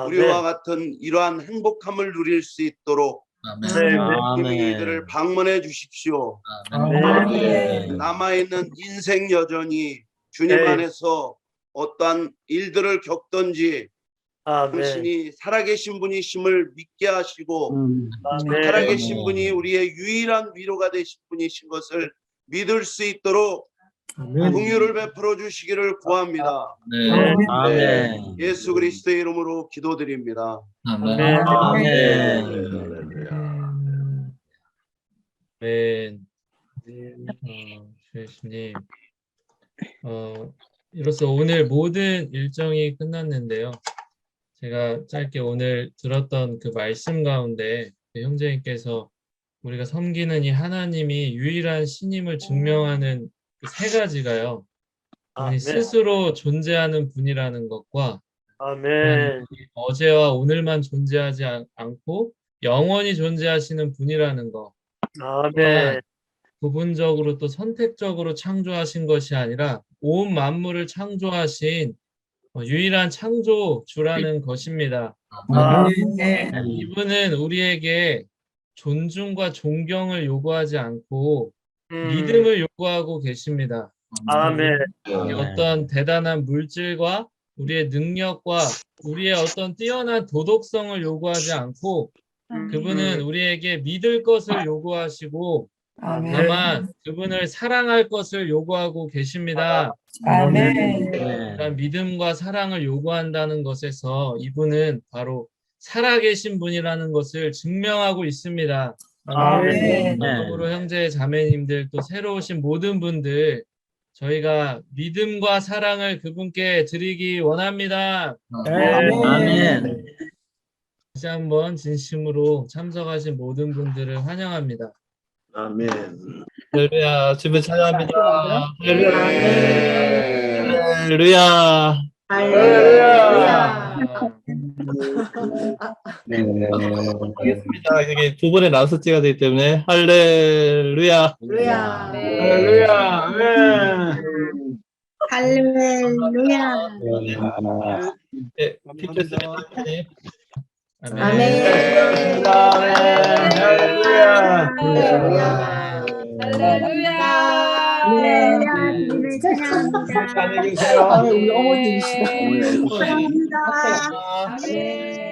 우리와 같은 이러한 행복함을 누릴 수 있도록 이들을 방문해 주십시오. 남아있는 인생 여전히 주님 안에서 어떠한 일들을 겪던지 당신이 살아계신 분이심을 믿게 하시고 살아계신 분이 우리의 유일한 위로가 되신 분이신 것을 믿을 수 있도록 긍휼을 베풀어 주시기를 구합니다. 예수 그리스도의 이름으로 기도드립니다. 주 예수님, 이로써 오늘 모든 일정이 끝났는데요. 제가 짧게 오늘 들었던 그 말씀 가운데 그 형제님께서 우리가 섬기는 이 하나님이 유일한 신임을 증명하는 그 세 가지가요. 스스로 존재하는 분이라는 것과 어제와 오늘만 존재하지 않고 영원히 존재하시는 분이라는 것. 부분적으로 또 선택적으로 창조하신 것이 아니라 온 만물을 창조하신 유일한 창조주라는 것입니다. 이분은 우리에게 존중과 존경을 요구하지 않고 믿음을 요구하고 계십니다. 어떤 대단한 물질과 우리의 능력과 우리의 어떤 뛰어난 도덕성을 요구하지 않고 그분은 우리에게 믿을 것을 요구하시고 다만 그분을 사랑할 것을 요구하고 계십니다. 그러니까 믿음과 사랑을 요구한다는 것에서 이분은 바로 살아계신 분이라는 것을 증명하고 있습니다. 그러므로 형제 자매님들 또 새로 오신 모든 분들 저희가 믿음과 사랑을 그분께 드리기 원합니다. 다시 한번 진심으로 참석하신 모든 분들을 환영합니다. 아멘. 할렐루야, 주님 찬양합니다. 할렐루야. 할렐루야. 할렐루야. 하겠습니다. 이게 두 번에 나눠서 찍어야 되기 때문에 할렐루야. 할렐루야. 할렐루야. 네, 기도했습니다. 아멘. 할렐루야. 주님을 찬양합니다. 안녕히 계세요. 우리 어머님이시다. 감사합니다. 아멘.